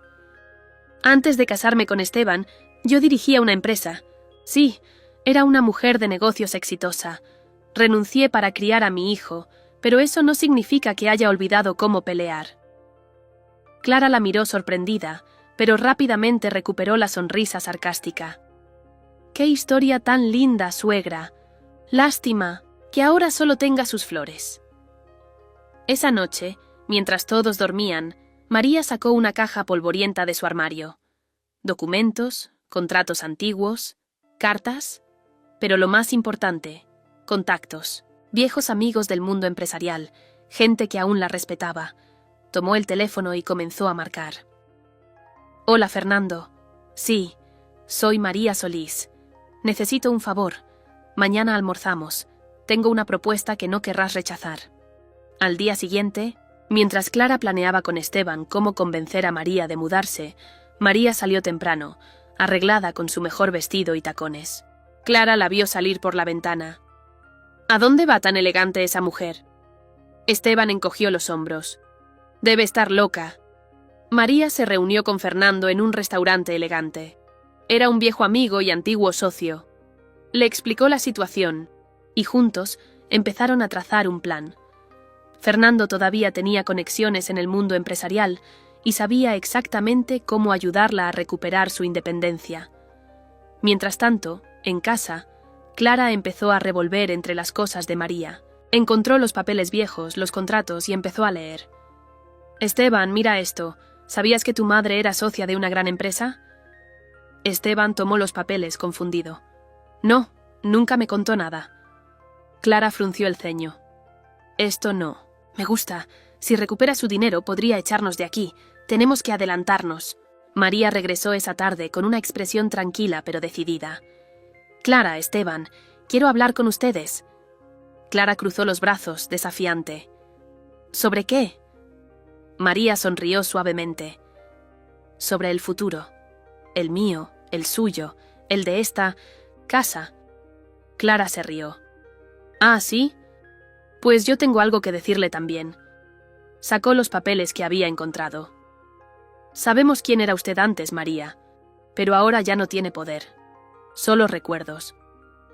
[SPEAKER 1] Antes de casarme con Esteban, yo dirigía una empresa. Sí, era una mujer de negocios exitosa. Renuncié para criar a mi hijo, pero eso no significa que haya olvidado cómo pelear. Clara la miró sorprendida, pero rápidamente recuperó la sonrisa sarcástica. ¡Qué historia tan linda, suegra! Lástima que ahora solo tenga sus flores. Esa noche, mientras todos dormían, María sacó una caja polvorienta de su armario. Documentos, contratos antiguos, cartas, pero lo más importante, contactos, viejos amigos del mundo empresarial, gente que aún la respetaba. Tomó el teléfono y comenzó a marcar. Hola, Fernando. Sí, soy María Solís. Necesito un favor. Mañana almorzamos. Tengo una propuesta que no querrás rechazar. Al día siguiente, mientras Clara planeaba con Esteban cómo convencer a María de mudarse, María salió temprano, arreglada con su mejor vestido y tacones. Clara la vio salir por la ventana. ¿A dónde va tan elegante esa mujer? Esteban encogió los hombros. Debe estar loca. María se reunió con Fernando en un restaurante elegante. Era un viejo amigo y antiguo socio. Le explicó la situación, y juntos empezaron a trazar un plan. Fernando todavía tenía conexiones en el mundo empresarial y sabía exactamente cómo ayudarla a recuperar su independencia. Mientras tanto, en casa, Clara empezó a revolver entre las cosas de María. Encontró los papeles viejos, los contratos y empezó a leer. Esteban, mira esto. ¿Sabías que tu madre era socia de una gran empresa? Esteban tomó los papeles, confundido. No, nunca me contó nada. Clara frunció el ceño. Esto no. Me gusta. Si recupera su dinero, podría echarnos de aquí. Tenemos que adelantarnos. María regresó esa tarde con una expresión tranquila pero decidida. Clara, Esteban, quiero hablar con ustedes. Clara cruzó los brazos, desafiante. ¿Sobre qué? María sonrió suavemente. Sobre el futuro. El mío, el suyo, el de esta casa. Clara se rió. Ah, ¿sí? Pues yo tengo algo que decirle también. Sacó los papeles que había encontrado. Sabemos quién era usted antes, María, pero ahora ya no tiene poder. Solo recuerdos.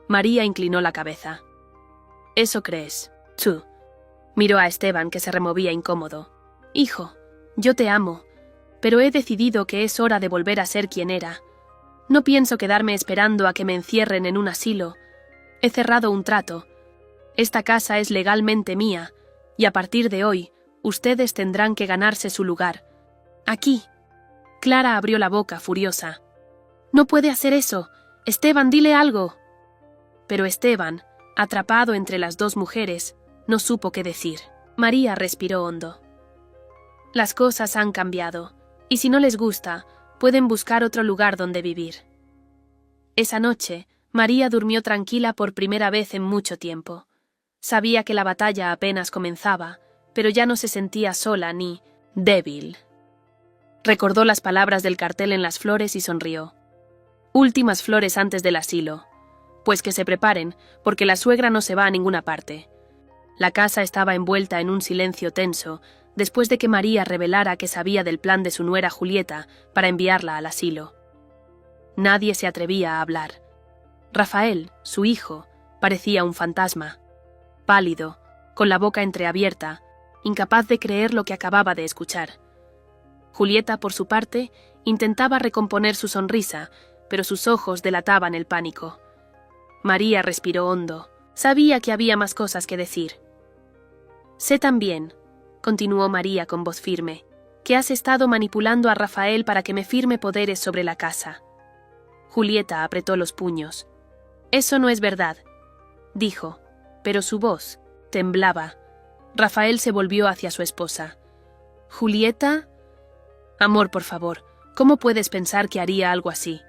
[SPEAKER 1] María inclinó la cabeza. ¿Eso crees? Tú. Miró a Esteban, que se removía incómodo. Hijo, yo te amo, pero he decidido que es hora de volver a ser quien era. No pienso quedarme esperando a que me encierren en un asilo. He cerrado un trato. Esta casa es legalmente mía, y a partir de hoy, ustedes tendrán que ganarse su lugar. Aquí. Clara abrió la boca, furiosa. No puede hacer eso. Esteban, dile algo. Pero Esteban, atrapado entre las dos mujeres, no supo qué decir. María respiró hondo. Las cosas han cambiado, y si no les gusta, pueden buscar otro lugar donde vivir. Esa noche, María durmió tranquila por primera vez en mucho tiempo. Sabía que la batalla apenas comenzaba, pero ya no se sentía sola ni débil. Recordó las palabras del cartel en las flores y sonrió. Últimas flores antes del asilo. Pues que se preparen, porque la suegra no se va a ninguna parte. La casa estaba envuelta en un silencio tenso, después de que María revelara que sabía del plan de su nuera Julieta para enviarla al asilo. Nadie se atrevía a hablar. Rafael, su hijo, parecía un fantasma, pálido, con la boca entreabierta, incapaz de creer lo que acababa de escuchar. Julieta, por su parte, intentaba recomponer su sonrisa, pero sus ojos delataban el pánico. María respiró hondo. Sabía que había más cosas que decir. «Sé también», continuó María con voz firme, «que has estado manipulando a Rafael para que me firme poderes sobre la casa». Julieta apretó los puños. «Eso no es verdad», dijo, pero su voz temblaba. Rafael se volvió hacia su esposa. «¿Julieta?» «Amor, por favor, ¿cómo puedes pensar que haría algo así?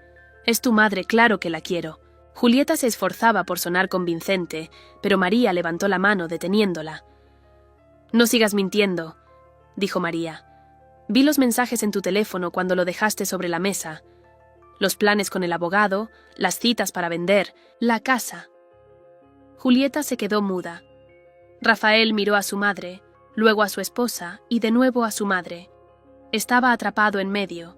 [SPEAKER 1] Es tu madre, claro que la quiero». Julieta se esforzaba por sonar convincente, pero María levantó la mano deteniéndola. «No sigas mintiendo», dijo María. «Vi los mensajes en tu teléfono cuando lo dejaste sobre la mesa. Los planes con el abogado, las citas para vender, la casa». Julieta se quedó muda. Rafael miró a su madre, luego a su esposa y de nuevo a su madre. Estaba atrapado en medio.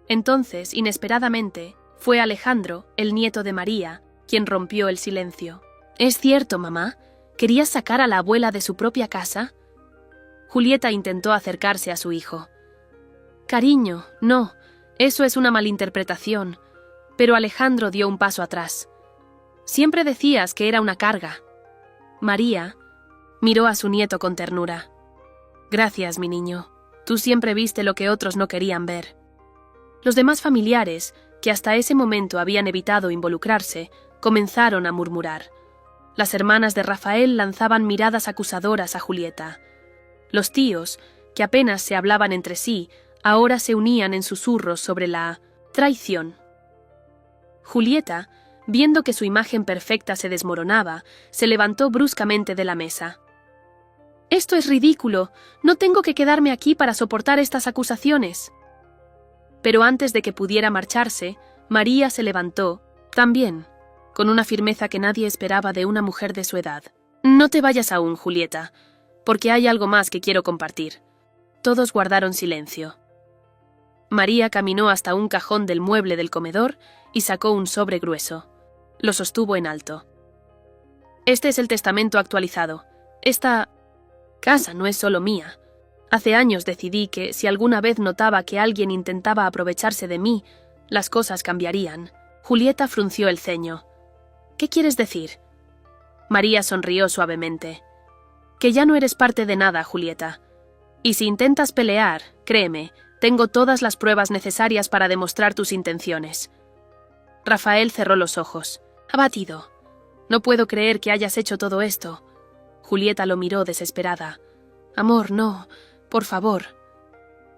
[SPEAKER 1] Entonces, inesperadamente, fue Alejandro, el nieto de María, quien rompió el silencio. «¿Es cierto, mamá? ¿Querías sacar a la abuela de su propia casa?» Julieta intentó acercarse a su hijo. «Cariño, no, eso es una malinterpretación». Pero Alejandro dio un paso atrás. «Siempre decías que era una carga». María miró a su nieto con ternura. «Gracias, mi niño. Tú siempre viste lo que otros no querían ver». Los demás familiares, que hasta ese momento habían evitado involucrarse, comenzaron a murmurar. Las hermanas de Rafael lanzaban miradas acusadoras a Julieta. Los tíos, que apenas se hablaban entre sí, ahora se unían en susurros sobre la traición. Julieta, viendo que su imagen perfecta se desmoronaba, se levantó bruscamente de la mesa. «Esto es ridículo. No tengo que quedarme aquí para soportar estas acusaciones». Pero antes de que pudiera marcharse, María se levantó, también, con una firmeza que nadie esperaba de una mujer de su edad. «No te vayas aún, Julieta, porque hay algo más que quiero compartir». Todos guardaron silencio. María caminó hasta un cajón del mueble del comedor y sacó un sobre grueso. Lo sostuvo en alto. «Este es el testamento actualizado. Esta casa no es solo mía. Hace años decidí que, si alguna vez notaba que alguien intentaba aprovecharse de mí, las cosas cambiarían». Julieta frunció el ceño. «¿Qué quieres decir?» María sonrió suavemente. «Que ya no eres parte de nada, Julieta. Y si intentas pelear, créeme, tengo todas las pruebas necesarias para demostrar tus intenciones». Rafael cerró los ojos. «Abatido. No puedo creer que hayas hecho todo esto». Julieta lo miró desesperada. «Amor, no. Por favor».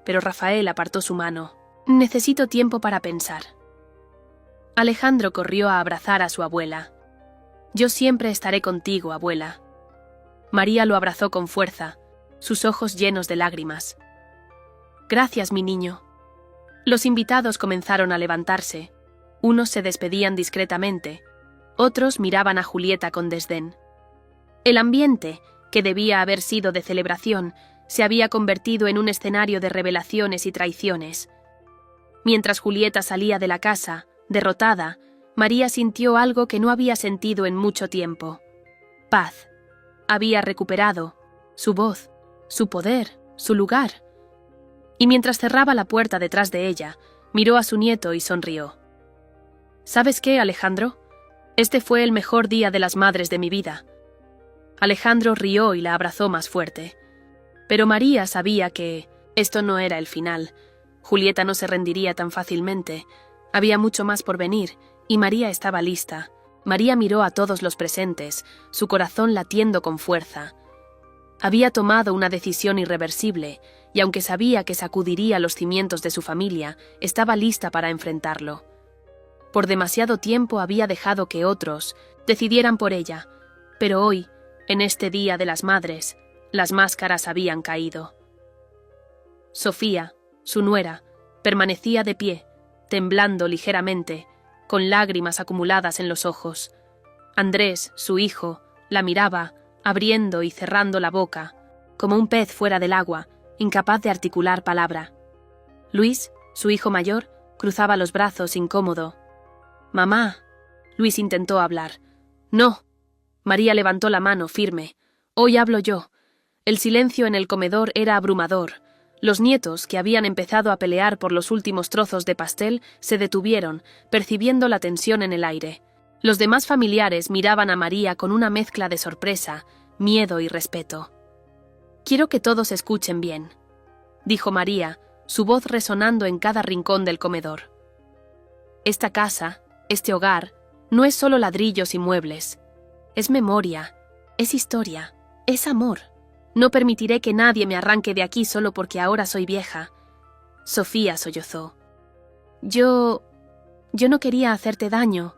[SPEAKER 1] Pero Rafael apartó su mano. «Necesito tiempo para pensar». Alejandro corrió a abrazar a su abuela. «Yo siempre estaré contigo, abuela». María lo abrazó con fuerza, sus ojos llenos de lágrimas. «Gracias, mi niño». Los invitados comenzaron a levantarse. Unos se despedían discretamente, otros miraban a Julieta con desdén. El ambiente, que debía haber sido de celebración, se había convertido en un escenario de revelaciones y traiciones. Mientras Julieta salía de la casa, derrotada, María sintió algo que no había sentido en mucho tiempo. Paz. Había recuperado su voz, su poder, su lugar. Y mientras cerraba la puerta detrás de ella, miró a su nieto y sonrió. «¿Sabes qué, Alejandro? Este fue el mejor día de las madres de mi vida». Alejandro rió y la abrazó más fuerte. Pero María sabía que esto no era el final. Julieta no se rendiría tan fácilmente. Había mucho más por venir, y María estaba lista. María miró a todos los presentes, su corazón latiendo con fuerza. Había tomado una decisión irreversible, y aunque sabía que sacudiría los cimientos de su familia, estaba lista para enfrentarlo. Por demasiado tiempo había dejado que otros decidieran por ella, pero hoy, en este Día de las Madres, las máscaras habían caído. Sofía, su nuera, permanecía de pie, temblando ligeramente, con lágrimas acumuladas en los ojos. Andrés, su hijo, la miraba, abriendo y cerrando la boca, como un pez fuera del agua, incapaz de articular palabra. Luis, su hijo mayor, cruzaba los brazos incómodo. «Mamá». Luis intentó hablar. «No». María levantó la mano firme. «Hoy hablo yo». El silencio en el comedor era abrumador. Los nietos, que habían empezado a pelear por los últimos trozos de pastel, se detuvieron, percibiendo la tensión en el aire. Los demás familiares miraban a María con una mezcla de sorpresa, miedo y respeto. «Quiero que todos escuchen bien», dijo María, su voz resonando en cada rincón del comedor. «Esta casa, este hogar, no es solo ladrillos y muebles. Es memoria, es historia, es amor. No permitiré que nadie me arranque de aquí solo porque ahora soy vieja». Sofía sollozó. Yo no quería hacerte daño».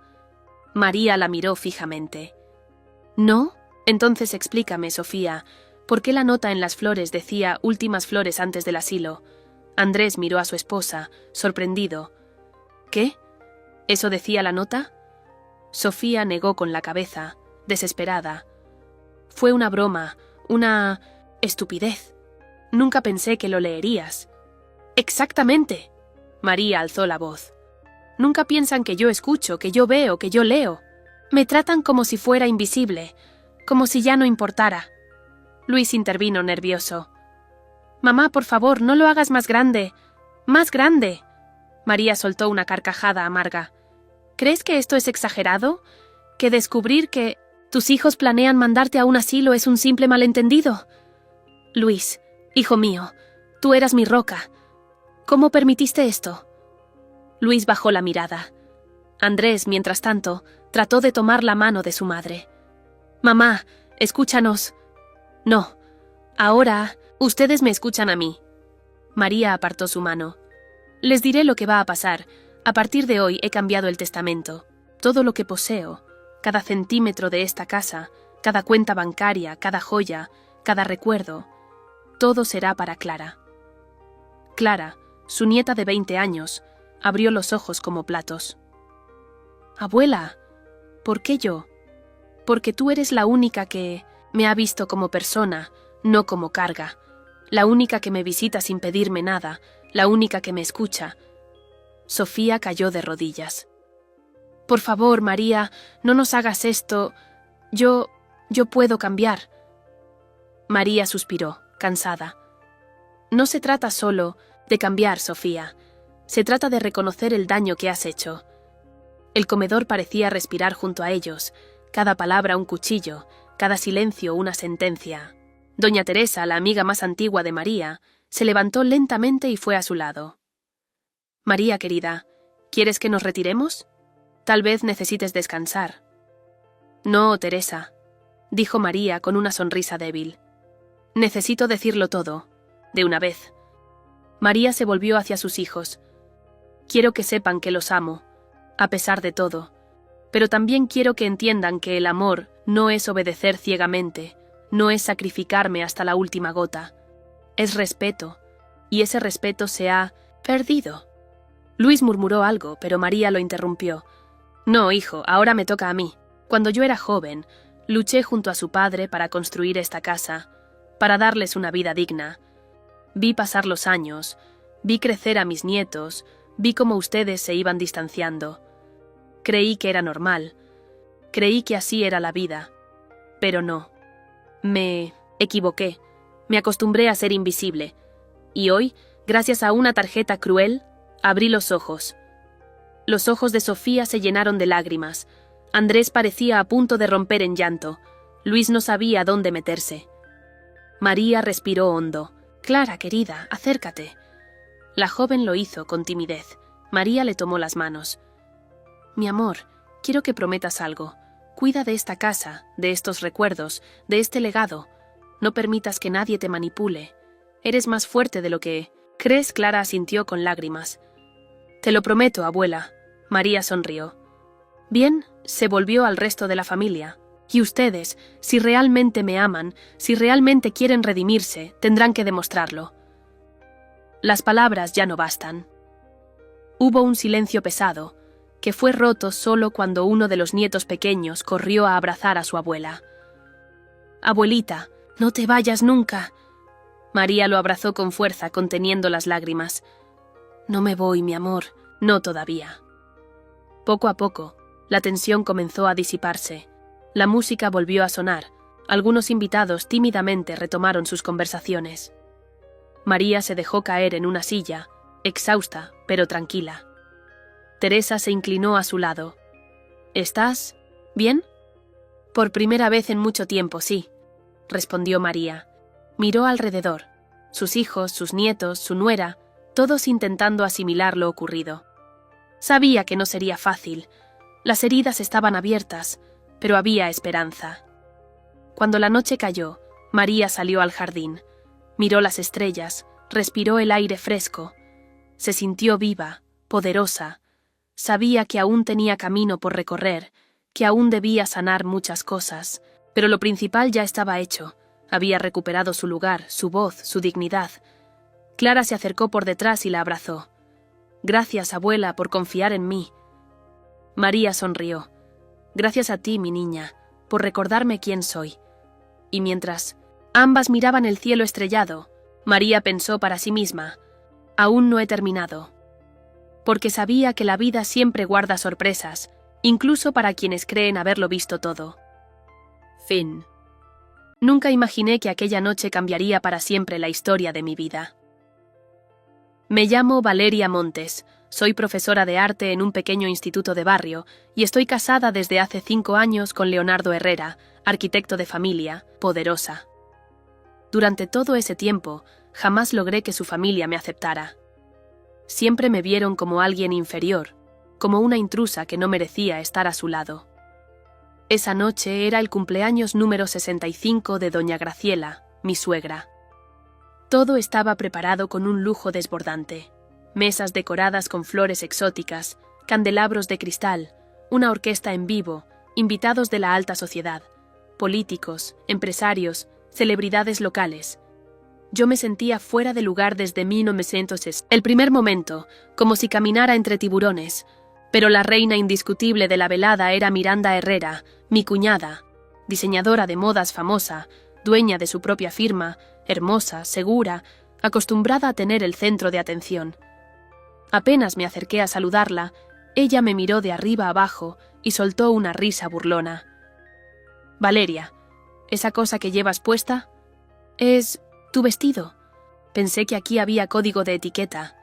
[SPEAKER 1] María la miró fijamente. «¿No? Entonces explícame, Sofía, ¿por qué la nota en las flores decía últimas flores antes del asilo?» Andrés miró a su esposa, sorprendido. «¿Qué? ¿Eso decía la nota?» Sofía negó con la cabeza, desesperada. «Fue una broma, una estupidez. Nunca pensé que lo leerías». «Exactamente». María alzó la voz. «Nunca piensan que yo escucho, que yo veo, que yo leo. Me tratan como si fuera invisible, como si ya no importara». Luis intervino nervioso. «Mamá, por favor, no lo hagas más grande. ¡Más grande!» María soltó una carcajada amarga. «¿Crees que esto es exagerado? ¿Que descubrir que tus hijos planean mandarte a un asilo es un simple malentendido? Luis, hijo mío, tú eras mi roca. ¿Cómo permitiste esto?» Luis bajó la mirada. Andrés, mientras tanto, trató de tomar la mano de su madre. «Mamá, escúchanos». «No. Ahora, ustedes me escuchan a mí». María apartó su mano. «Les diré lo que va a pasar. A partir de hoy he cambiado el testamento. Todo lo que poseo, cada centímetro de esta casa, cada cuenta bancaria, cada joya, cada recuerdo, todo será para Clara». Clara, su nieta de 20 años, abrió los ojos como platos. «Abuela, ¿por qué yo? Porque tú eres la única que me ha visto como persona, no como carga, la única que me visita sin pedirme nada, la única que me escucha». Sofía cayó de rodillas. «Por favor, María, no nos hagas esto. Yo puedo cambiar». María suspiró, cansada. «No se trata solo de cambiar, Sofía. Se trata de reconocer el daño que has hecho». El comedor parecía respirar junto a ellos, cada palabra un cuchillo, cada silencio una sentencia. Doña Teresa, la amiga más antigua de María, se levantó lentamente y fue a su lado. «María, querida, ¿quieres que nos retiremos? Tal vez necesites descansar». «No, Teresa», dijo María con una sonrisa débil. «Necesito decirlo todo, de una vez». María se volvió hacia sus hijos. «Quiero que sepan que los amo, a pesar de todo. Pero también quiero que entiendan que el amor no es obedecer ciegamente, no es sacrificarme hasta la última gota. Es respeto, y ese respeto se ha perdido». Luis murmuró algo, pero María lo interrumpió. «No, hijo, ahora me toca a mí. Cuando yo era joven, luché junto a su padre para construir esta casa, para darles una vida digna. Vi pasar los años, vi crecer a mis nietos, vi cómo ustedes se iban distanciando. Creí que era normal, creí que así era la vida. Pero no. Me equivoqué, me acostumbré a ser invisible. Y hoy, gracias a una tarjeta cruel, abrí los ojos. Los ojos de Sofía se llenaron de lágrimas. Andrés parecía a punto de romper en llanto. Luis no sabía dónde meterse. María respiró hondo. «Clara, querida, acércate». La joven lo hizo con timidez. María le tomó las manos. «Mi amor, quiero que prometas algo. Cuida de esta casa, de estos recuerdos, de este legado. No permitas que nadie te manipule. Eres más fuerte de lo que crees». Clara asintió con lágrimas. «Te lo prometo, abuela». María sonrió. Bien, se volvió al resto de la familia. «Y ustedes, si realmente me aman, si realmente quieren redimirse, tendrán que demostrarlo». Las palabras ya no bastan. Hubo un silencio pesado, que fue roto solo cuando uno de los nietos pequeños corrió a abrazar a su abuela. Abuelita, no te vayas nunca. María lo abrazó con fuerza, conteniendo las lágrimas. No me voy, mi amor, no todavía. Poco a poco, la tensión comenzó a disiparse. La música volvió a sonar. Algunos invitados tímidamente retomaron sus conversaciones. María se dejó caer en una silla, exhausta, pero tranquila. Teresa se inclinó a su lado. ¿Estás bien? Por primera vez en mucho tiempo, sí, respondió María. Miró alrededor. Sus hijos, sus nietos, su nuera, todos intentando asimilar lo ocurrido. Sabía que no sería fácil. Las heridas estaban abiertas, pero había esperanza. Cuando la noche cayó, María salió al jardín. Miró las estrellas, respiró el aire fresco. Se sintió viva, poderosa. Sabía que aún tenía camino por recorrer, que aún debía sanar muchas cosas, pero lo principal ya estaba hecho. Había recuperado su lugar, su voz, su dignidad. Clara se acercó por detrás y la abrazó. Gracias, abuela, por confiar en mí. María sonrió. Gracias a ti, mi niña, por recordarme quién soy. Y mientras ambas miraban el cielo estrellado, María pensó para sí misma, aún no he terminado. Porque sabía que la vida siempre guarda sorpresas, incluso para quienes creen haberlo visto todo. Fin. Nunca imaginé que aquella noche cambiaría para siempre la historia de mi vida. Me llamo Valeria Montes, soy profesora de arte en un pequeño instituto de barrio y estoy casada desde hace 5 años con Leonardo Herrera, arquitecto de familia, poderosa. Durante todo ese tiempo, jamás logré que su familia me aceptara. Siempre me vieron como alguien inferior, como una intrusa que no merecía estar a su lado. Esa noche era el cumpleaños número 65 de doña Graciela, mi suegra. Todo estaba preparado con un lujo desbordante. Mesas decoradas con flores exóticas, candelabros de cristal, una orquesta en vivo, invitados de la alta sociedad, políticos, empresarios, celebridades locales. Yo me sentía fuera de lugar desde 1960. El primer momento, como si caminara entre tiburones, pero la reina indiscutible de la velada era Miranda Herrera, mi cuñada, diseñadora de modas famosa, dueña de su propia firma, hermosa, segura, acostumbrada a tener el centro de atención. Apenas me acerqué a saludarla, ella me miró de arriba abajo y soltó una risa burlona. Valeria, ¿esa cosa que llevas puesta? Es tu vestido. Pensé que aquí había código de etiqueta.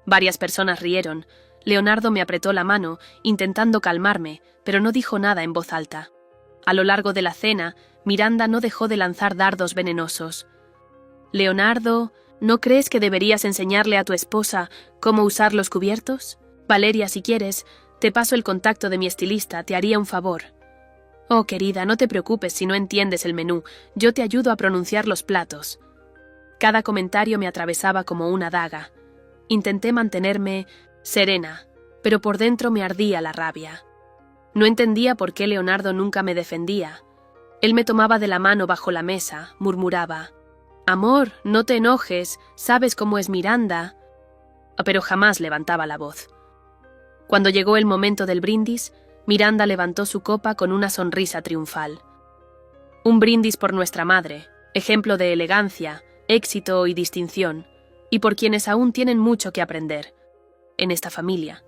[SPEAKER 1] Varias personas rieron. Leonardo me apretó la mano, intentando calmarme, pero no dijo nada en voz alta. A lo largo de la cena, Miranda no dejó de lanzar dardos venenosos. Leonardo, ¿no crees que deberías enseñarle a tu esposa cómo usar los cubiertos? Valeria, si quieres, te paso el contacto de mi estilista, te haría un favor. Oh, querida, no te preocupes si no entiendes el menú, yo te ayudo a pronunciar los platos. Cada comentario me atravesaba como una daga. Intenté mantenerme serena, pero por dentro me ardía la rabia. No entendía por qué Leonardo nunca me defendía. Él me tomaba de la mano bajo la mesa, murmuraba: «Amor, no te enojes, sabes cómo es Miranda», pero jamás levantaba la voz. Cuando llegó el momento del brindis, Miranda levantó su copa con una sonrisa triunfal. Un brindis por nuestra madre, ejemplo de elegancia, éxito y distinción, y por quienes aún tienen mucho que aprender en esta familia.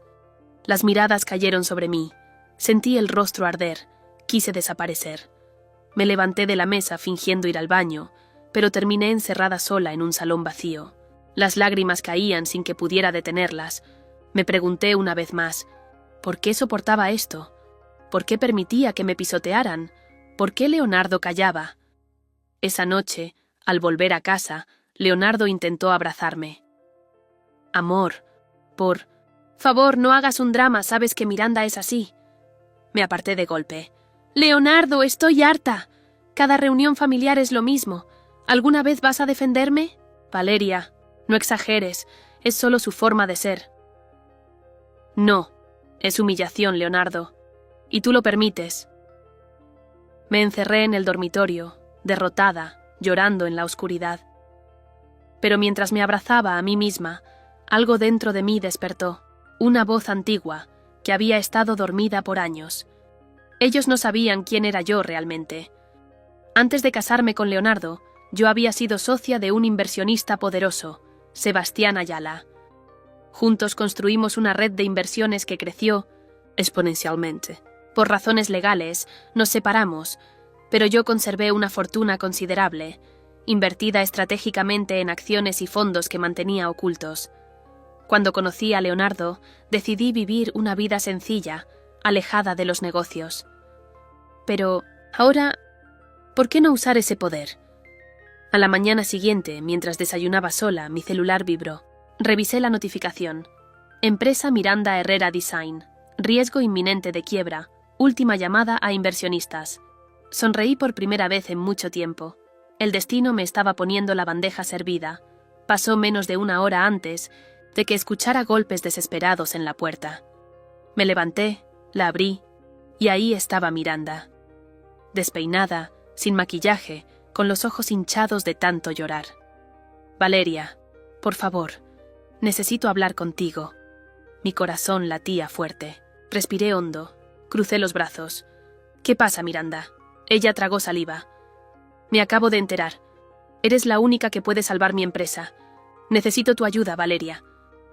[SPEAKER 1] Las miradas cayeron sobre mí, sentí el rostro arder, quise desaparecer. Me levanté de la mesa fingiendo ir al baño, pero terminé encerrada sola en un salón vacío. Las lágrimas caían sin que pudiera detenerlas. Me pregunté una vez más, ¿por qué soportaba esto? ¿Por qué permitía que me pisotearan? ¿Por qué Leonardo callaba? Esa noche, al volver a casa, Leonardo intentó abrazarme. «Amor, por favor, no hagas un drama, sabes que Miranda es así». Me aparté de golpe. «Leonardo, estoy harta. Cada reunión familiar es lo mismo. ¿Alguna vez vas a defenderme?» «Valeria, no exageres, es solo su forma de ser». «No, es humillación, Leonardo. Y tú lo permites». Me encerré en el dormitorio, derrotada, llorando en la oscuridad. Pero mientras me abrazaba a mí misma, algo dentro de mí despertó, una voz antigua, que había estado dormida por años. Ellos no sabían quién era yo realmente. Antes de casarme con Leonardo, yo había sido socia de un inversionista poderoso, Sebastián Ayala. Juntos construimos una red de inversiones que creció exponencialmente. Por razones legales, nos separamos, pero yo conservé una fortuna considerable, invertida estratégicamente en acciones y fondos que mantenía ocultos. Cuando conocí a Leonardo, decidí vivir una vida sencilla, alejada de los negocios. Pero, ahora, ¿por qué no usar ese poder? A la mañana siguiente, mientras desayunaba sola, mi celular vibró. Revisé la notificación. Empresa Miranda Herrera Design. Riesgo inminente de quiebra. Última llamada a inversionistas. Sonreí por primera vez en mucho tiempo. El destino me estaba poniendo la bandeja servida. Pasó menos de una hora antes de que escuchara golpes desesperados en la puerta. Me levanté, la abrí, y ahí estaba Miranda. Despeinada, sin maquillaje, con los ojos hinchados de tanto llorar. Valeria, por favor, necesito hablar contigo. Mi corazón latía fuerte. Respiré hondo. Crucé los brazos. ¿Qué pasa, Miranda? Ella tragó saliva. Me acabo de enterar. Eres la única que puede salvar mi empresa. Necesito tu ayuda, Valeria.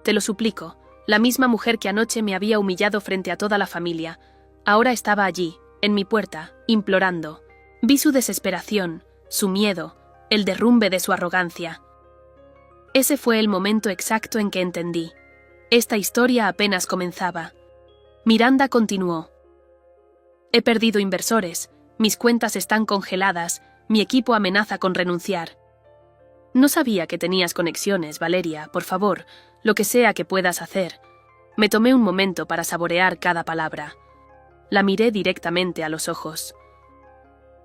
[SPEAKER 1] Te lo suplico. La misma mujer que anoche me había humillado frente a toda la familia. Ahora estaba allí, en mi puerta, implorando. Vi su desesperación, su miedo, el derrumbe de su arrogancia. Ese fue el momento exacto en que entendí. Esta historia apenas comenzaba. Miranda continuó. He perdido inversores, mis cuentas están congeladas, mi equipo amenaza con renunciar. No sabía que tenías conexiones, Valeria, por favor, lo que sea que puedas hacer. Me tomé un momento para saborear cada palabra. La miré directamente a los ojos.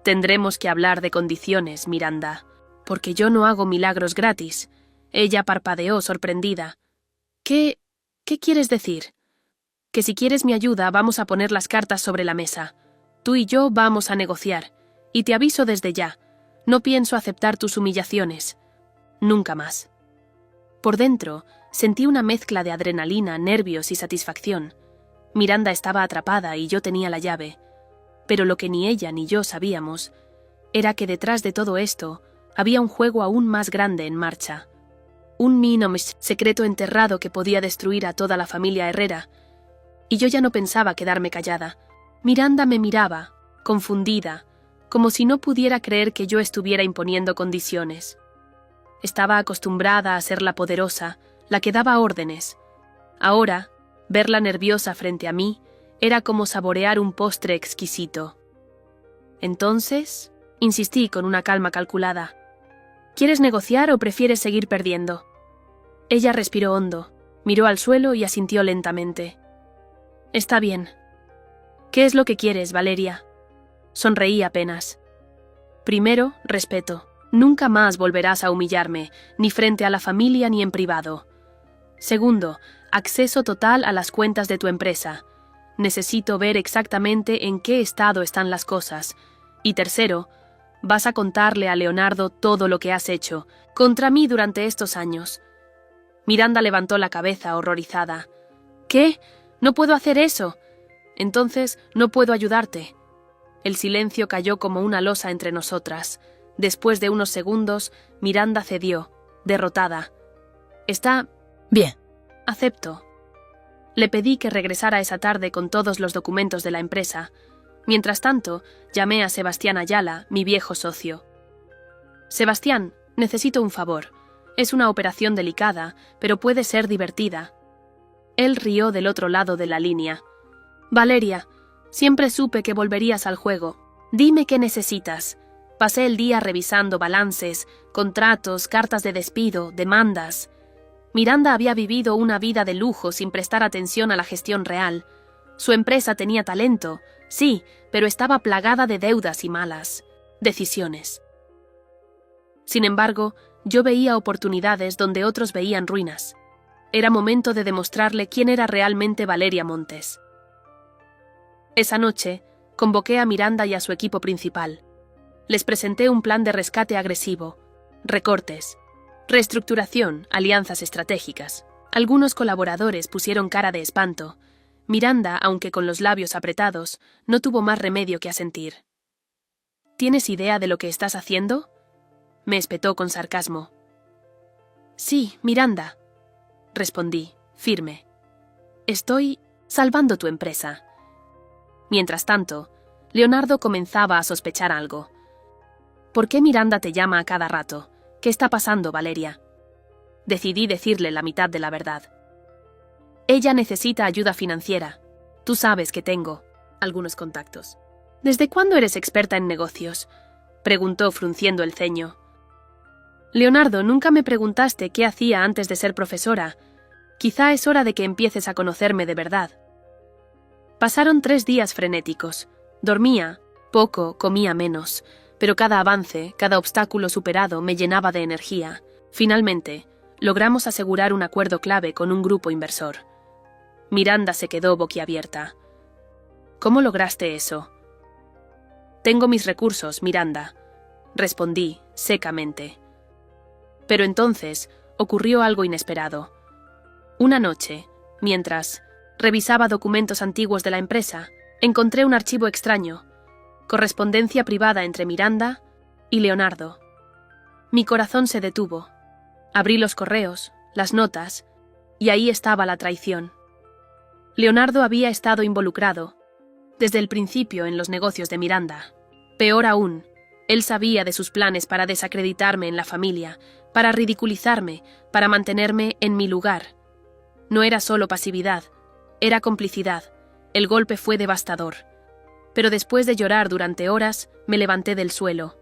[SPEAKER 1] Tendremos que hablar de condiciones, Miranda, porque yo no hago milagros gratis. Ella parpadeó sorprendida. ¿Qué quieres decir? Que si quieres mi ayuda vamos a poner las cartas sobre la mesa. Tú y yo vamos a negociar. Y te aviso desde ya, no pienso aceptar tus humillaciones. Nunca más. Por dentro, sentí una mezcla de adrenalina, nervios y satisfacción. Miranda estaba atrapada y yo tenía la llave. Pero lo que ni ella ni yo sabíamos era que detrás de todo esto había un juego aún más grande en marcha. Un minimus secreto enterrado que podía destruir a toda la familia Herrera. Y yo ya no pensaba quedarme callada. Miranda me miraba, confundida, como si no pudiera creer que yo estuviera imponiendo condiciones. Estaba acostumbrada a ser la poderosa, la que daba órdenes. Ahora, verla nerviosa frente a mí era como saborear un postre exquisito. Entonces, insistí con una calma calculada. ¿Quieres negociar o prefieres seguir perdiendo? Ella respiró hondo, miró al suelo y asintió lentamente. Está bien. ¿Qué es lo que quieres, Valeria? Sonreí apenas. Primero, respeto. Nunca más volverás a humillarme, ni frente a la familia ni en privado. Segundo, acceso total a las cuentas de tu empresa. Necesito ver exactamente en qué estado están las cosas. Y tercero, vas a contarle a Leonardo todo lo que has hecho contra mí durante estos años. Miranda levantó la cabeza horrorizada. ¿Qué? No puedo hacer eso. Entonces no puedo ayudarte. El silencio cayó como una losa entre nosotras. Después de unos segundos, Miranda cedió, derrotada. Está
[SPEAKER 2] bien.
[SPEAKER 1] Acepto. Le pedí que regresara esa tarde con todos los documentos de la empresa. Mientras tanto, llamé a Sebastián Ayala, mi viejo socio. Sebastián, necesito un favor. Es una operación delicada, pero puede ser divertida. Él rió del otro lado de la línea. Valeria, siempre supe que volverías al juego. Dime qué necesitas. Pasé el día revisando balances, contratos, cartas de despido, demandas. Miranda había vivido una vida de lujo sin prestar atención a la gestión real. Su empresa tenía talento, sí, pero estaba plagada de deudas y malas decisiones. Sin embargo, yo veía oportunidades donde otros veían ruinas. Era momento de demostrarle quién era realmente Valeria Montes. Esa noche, convoqué a Miranda y a su equipo principal. Les presenté un plan de rescate agresivo, recortes, reestructuración, alianzas estratégicas. Algunos colaboradores pusieron cara de espanto. Miranda, aunque con los labios apretados, no tuvo más remedio que asentir. ¿Tienes idea de lo que estás haciendo?, me espetó con sarcasmo. Sí, Miranda, respondí, firme. Estoy salvando tu empresa. Mientras tanto, Leonardo comenzaba a sospechar algo. ¿Por qué Miranda te llama a cada rato? ¿Qué está pasando, Valeria? Decidí decirle la mitad de la verdad. Ella necesita ayuda financiera. Tú sabes que tengo algunos contactos. ¿Desde cuándo eres experta en negocios?, preguntó frunciendo el ceño. Leonardo, nunca me preguntaste qué hacía antes de ser profesora. Quizá es hora de que empieces a conocerme de verdad. Pasaron 3 días frenéticos. Dormía poco, comía menos, pero cada avance, cada obstáculo superado me llenaba de energía. Finalmente, logramos asegurar un acuerdo clave con un grupo inversor. Miranda se quedó boquiabierta. ¿Cómo lograste eso? Tengo mis recursos, Miranda, respondí secamente. Pero entonces ocurrió algo inesperado. Una noche, mientras revisaba documentos antiguos de la empresa, encontré un archivo extraño, correspondencia privada entre Miranda y Leonardo. Mi corazón se detuvo. Abrí los correos, las notas, y ahí estaba la traición. Leonardo había estado involucrado desde el principio en los negocios de Miranda. Peor aún, él sabía de sus planes para desacreditarme en la familia, para ridiculizarme, para mantenerme en mi lugar. No era solo pasividad, era complicidad. El golpe fue devastador. Pero después de llorar durante horas, me levanté del suelo.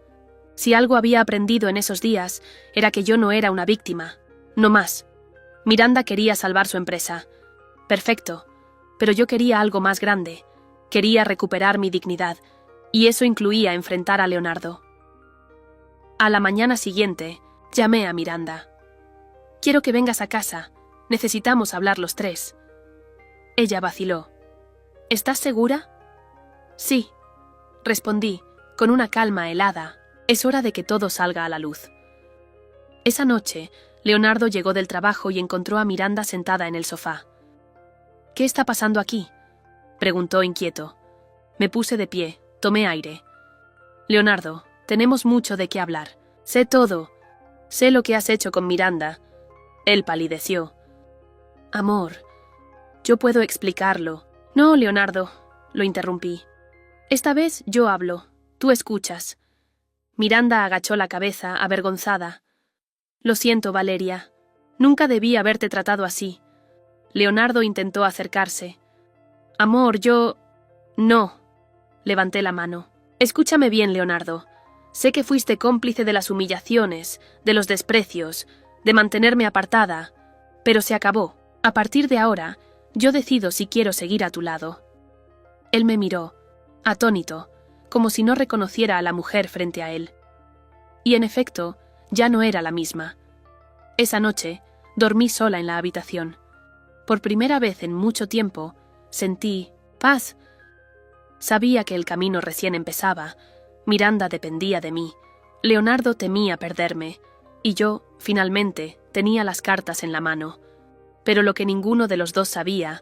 [SPEAKER 1] Si algo había aprendido en esos días, era que yo no era una víctima. No más. Miranda quería salvar su empresa. Perfecto. Pero yo quería algo más grande. Quería recuperar mi dignidad, y eso incluía enfrentar a Leonardo. A la mañana siguiente, llamé a Miranda. Quiero que vengas a casa. Necesitamos hablar los 3. Ella vaciló. ¿Estás segura? Sí, respondí, con una calma helada. Es hora de que todo salga a la luz. Esa noche, Leonardo llegó del trabajo y encontró a Miranda sentada en el sofá. ¿Qué está pasando aquí?, preguntó inquieto. Me puse de pie, tomé aire. Leonardo, tenemos mucho de qué hablar. Sé todo. Sé lo que has hecho con Miranda. Él palideció. Amor, yo puedo explicarlo. No, Leonardo, lo interrumpí. Esta vez yo hablo, tú escuchas. Miranda agachó la cabeza, avergonzada. Lo siento, Valeria. Nunca debí haberte tratado así. Leonardo intentó acercarse. Amor, yo... No. Levanté la mano. Escúchame bien, Leonardo. Sé que fuiste cómplice de las humillaciones, de los desprecios, de mantenerme apartada, pero se acabó. A partir de ahora, yo decido si quiero seguir a tu lado. Él me miró, atónito, como si no reconociera a la mujer frente a él. Y en efecto, ya no era la misma. Esa noche, dormí sola en la habitación. Por primera vez en mucho tiempo, sentí paz. Sabía que el camino recién empezaba. Miranda dependía de mí. Leonardo temía perderme. Y yo, finalmente, tenía las cartas en la mano. Pero lo que ninguno de los dos sabía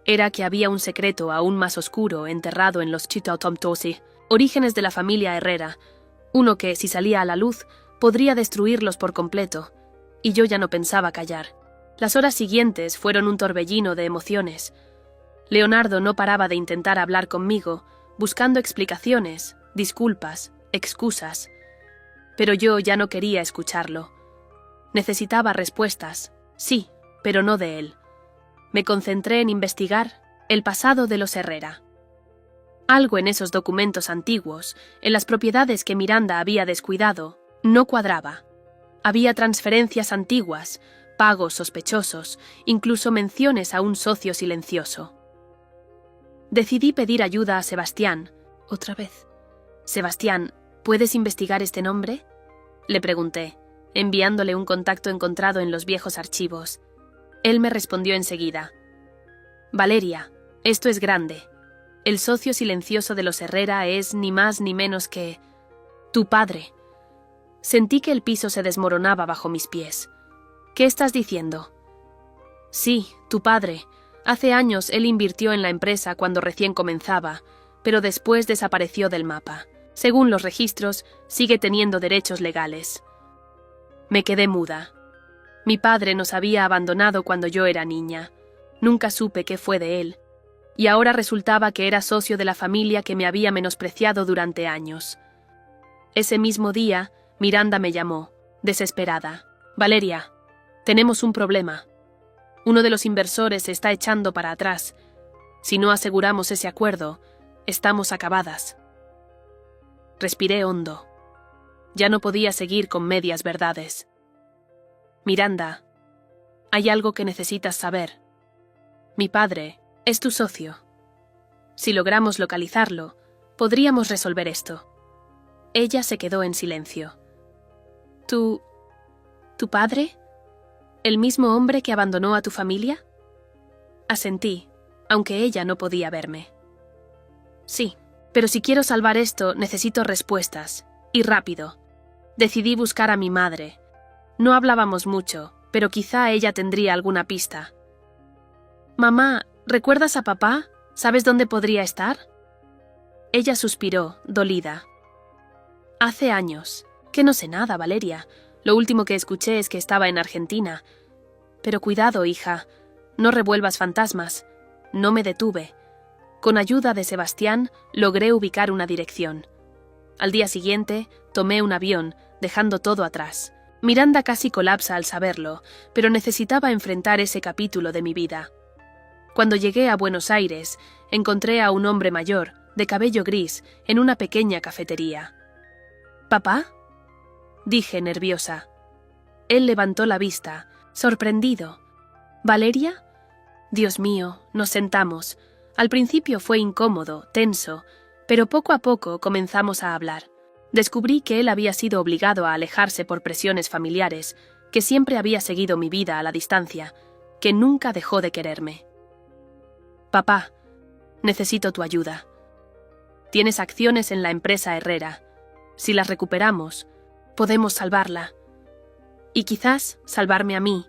[SPEAKER 1] era que había un secreto aún más oscuro enterrado en los Chitautomtosi, orígenes de la familia Herrera, uno que, si salía a la luz, podría destruirlos por completo. Y yo ya no pensaba callar. Las horas siguientes fueron un torbellino de emociones. Leonardo no paraba de intentar hablar conmigo, buscando explicaciones, disculpas, excusas. Pero yo ya no quería escucharlo. Necesitaba respuestas, sí, pero no de él. Me concentré en investigar el pasado de los Herrera. Algo en esos documentos antiguos, en las propiedades que Miranda había descuidado, no cuadraba. Había transferencias antiguas, pagos sospechosos, incluso menciones a un socio silencioso. Decidí pedir ayuda a Sebastián, otra vez. Sebastián, ¿puedes investigar este nombre?, le pregunté, enviándole un contacto encontrado en los viejos archivos. Él me respondió enseguida. Valeria, esto es grande. El socio silencioso de los Herrera es ni más ni menos que... tu padre. Sentí que el piso se desmoronaba bajo mis pies. ¿Qué estás diciendo? Sí, tu padre. Hace años él invirtió en la empresa cuando recién comenzaba, pero después desapareció del mapa. Según los registros, sigue teniendo derechos legales. Me quedé muda. Mi padre nos había abandonado cuando yo era niña. Nunca supe qué fue de él. Y ahora resultaba que era socio de la familia que me había menospreciado durante años. Ese mismo día, Miranda me llamó, desesperada. Valeria, tenemos un problema. Uno de los inversores se está echando para atrás. Si no aseguramos ese acuerdo, estamos acabadas. Respiré hondo. Ya no podía seguir con medias verdades. Miranda, hay algo que necesitas saber. Mi padre es tu socio. Si logramos localizarlo, podríamos resolver esto. Ella se quedó en silencio. ¿Tu padre? ¿El mismo hombre que abandonó a tu familia? Asentí, aunque ella no podía verme. Sí, pero si quiero salvar esto, necesito respuestas, y rápido. Decidí buscar a mi madre. No hablábamos mucho, pero quizá ella tendría alguna pista. Mamá, ¿recuerdas a papá? ¿Sabes dónde podría estar? Ella suspiró, dolida. Hace años. Que no sé nada, Valeria. Lo último que escuché es que estaba en Argentina. Pero cuidado, hija. No revuelvas fantasmas. No me detuve. Con ayuda de Sebastián, logré ubicar una dirección. Al día siguiente, tomé un avión, dejando todo atrás. Miranda casi colapsa al saberlo, pero necesitaba enfrentar ese capítulo de mi vida. Cuando llegué a Buenos Aires, encontré a un hombre mayor, de cabello gris, en una pequeña cafetería. ¿Papá?, dije nerviosa. Él levantó la vista, sorprendido. ¿Valeria? Dios mío, nos sentamos. Al principio fue incómodo, tenso, pero poco a poco comenzamos a hablar. Descubrí que él había sido obligado a alejarse por presiones familiares, que siempre había seguido mi vida a la distancia, que nunca dejó de quererme. Papá, necesito tu ayuda. Tienes acciones en la empresa Herrera. Si las recuperamos, podemos salvarla. Y quizás salvarme a mí.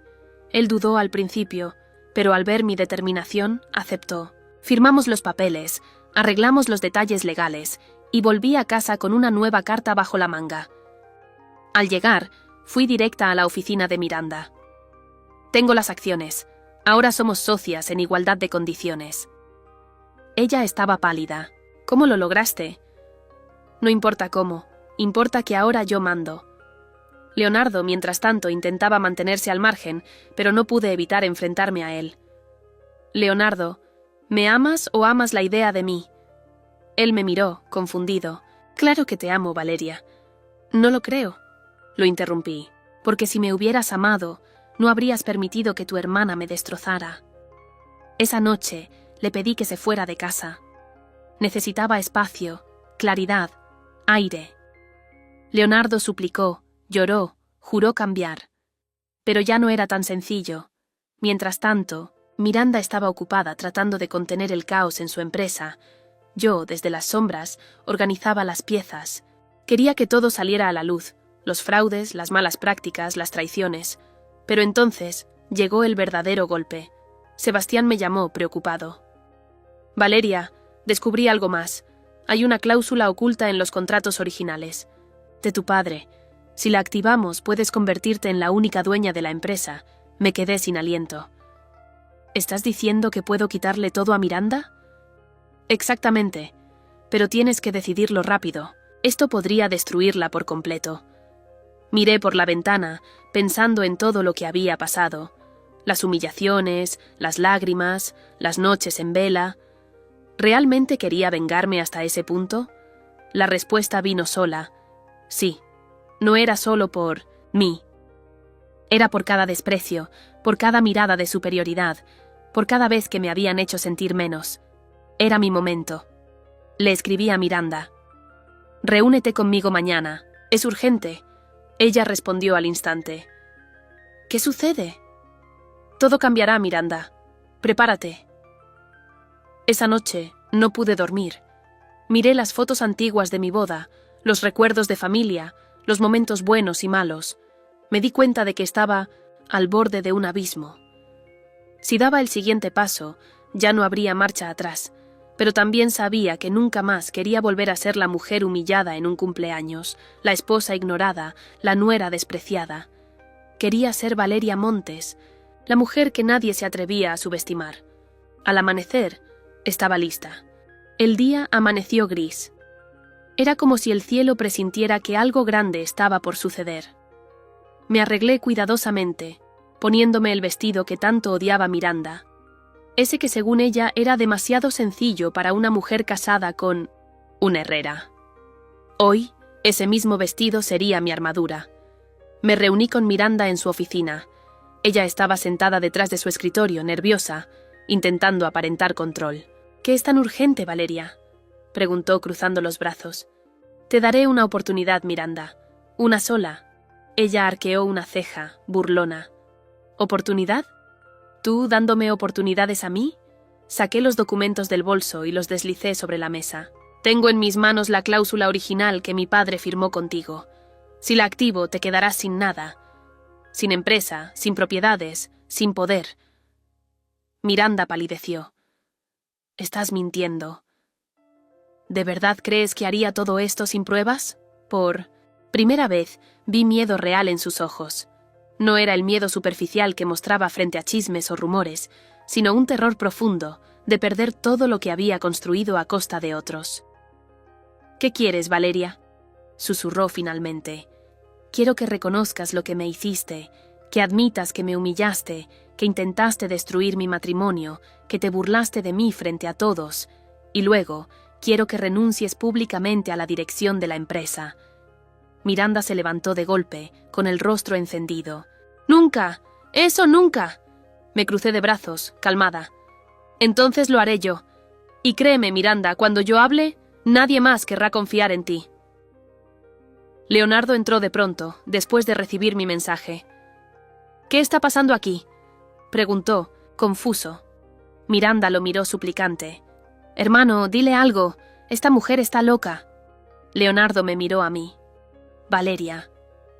[SPEAKER 1] Él dudó al principio, pero al ver mi determinación, aceptó. Firmamos los papeles, arreglamos los detalles legales, y volví a casa con una nueva carta bajo la manga. Al llegar, fui directa a la oficina de Miranda. Tengo las acciones. Ahora somos socias en igualdad de condiciones. Ella estaba pálida. ¿Cómo lo lograste? No importa cómo, importa que ahora yo mando. Leonardo, mientras tanto, intentaba mantenerse al margen, pero no pude evitar enfrentarme a él. Leonardo, ¿me amas o amas la idea de mí? Él me miró, confundido. Claro que te amo, Valeria. No lo creo. Lo interrumpí, porque si me hubieras amado, no habrías permitido que tu hermana me destrozara. Esa noche le pedí que se fuera de casa. Necesitaba espacio, claridad, aire. Leonardo suplicó, lloró, juró cambiar. Pero ya no era tan sencillo. Mientras tanto, Miranda estaba ocupada tratando de contener el caos en su empresa. Yo, desde las sombras, organizaba las piezas. Quería que todo saliera a la luz, los fraudes, las malas prácticas, las traiciones. Pero entonces llegó el verdadero golpe. Sebastián me llamó, preocupado. Valeria, descubrí algo más. Hay una cláusula oculta en los contratos originales. De tu padre. Si la activamos, puedes convertirte en la única dueña de la empresa. Me quedé sin aliento. ¿Estás diciendo que puedo quitarle todo a Miranda? Exactamente. Pero tienes que decidirlo rápido. Esto podría destruirla por completo. Miré por la ventana, pensando en todo lo que había pasado. Las humillaciones, las lágrimas, las noches en vela. ¿Realmente quería vengarme hasta ese punto? La respuesta vino sola. Sí. No era solo por mí. Era por cada desprecio, por cada mirada de superioridad, por cada vez que me habían hecho sentir menos. Era mi momento. Le escribí a Miranda. Reúnete conmigo mañana. Es urgente. Ella respondió al instante. ¿Qué sucede? Todo cambiará, Miranda. Prepárate. Esa noche no pude dormir. Miré las fotos antiguas de mi boda, los recuerdos de familia, los momentos buenos y malos. Me di cuenta de que estaba al borde de un abismo. Si daba el siguiente paso, ya no habría marcha atrás, pero también sabía que nunca más quería volver a ser la mujer humillada en un cumpleaños, la esposa ignorada, la nuera despreciada. Quería ser Valeria Montes, la mujer que nadie se atrevía a subestimar. Al amanecer, estaba lista. El día amaneció gris. Era como si el cielo presintiera que algo grande estaba por suceder. Me arreglé cuidadosamente, poniéndome el vestido que tanto odiaba Miranda, ese que según ella era demasiado sencillo para una mujer casada con una herrera. Hoy, ese mismo vestido sería mi armadura. Me reuní con Miranda en su oficina. Ella estaba sentada detrás de su escritorio, nerviosa, intentando aparentar control. «¿Qué es tan urgente, Valeria?», preguntó cruzando los brazos. «Te daré una oportunidad, Miranda. Una sola». Ella arqueó una ceja, burlona. «¿Oportunidad? ¿Tú dándome oportunidades a mí?». Saqué los documentos del bolso y los deslicé sobre la mesa. «Tengo en mis manos la cláusula original que mi padre firmó contigo. Si la activo, te quedarás sin nada. Sin empresa, sin propiedades, sin poder». Miranda palideció. «Estás mintiendo. ¿De verdad crees que haría todo esto sin pruebas?». Por primera vez vi miedo real en sus ojos. No era el miedo superficial que mostraba frente a chismes o rumores, sino un terror profundo de perder todo lo que había construido a costa de otros. «¿Qué quieres, Valeria?», susurró finalmente. «Quiero que reconozcas lo que me hiciste, que admitas que me humillaste, que intentaste destruir mi matrimonio, que te burlaste de mí frente a todos, y luego quiero que renuncies públicamente a la dirección de la empresa». Miranda se levantó de golpe, con el rostro encendido. «¡Nunca! ¡Eso nunca!». Me crucé de brazos, calmada. «Entonces lo haré yo. Y créeme, Miranda, cuando yo hable, nadie más querrá confiar en ti». Leonardo entró de pronto, después de recibir mi mensaje. «¿Qué está pasando aquí?», preguntó, confuso. Miranda lo miró suplicante. «Hermano, dile algo. Esta mujer está loca». Leonardo me miró a mí. «Valeria,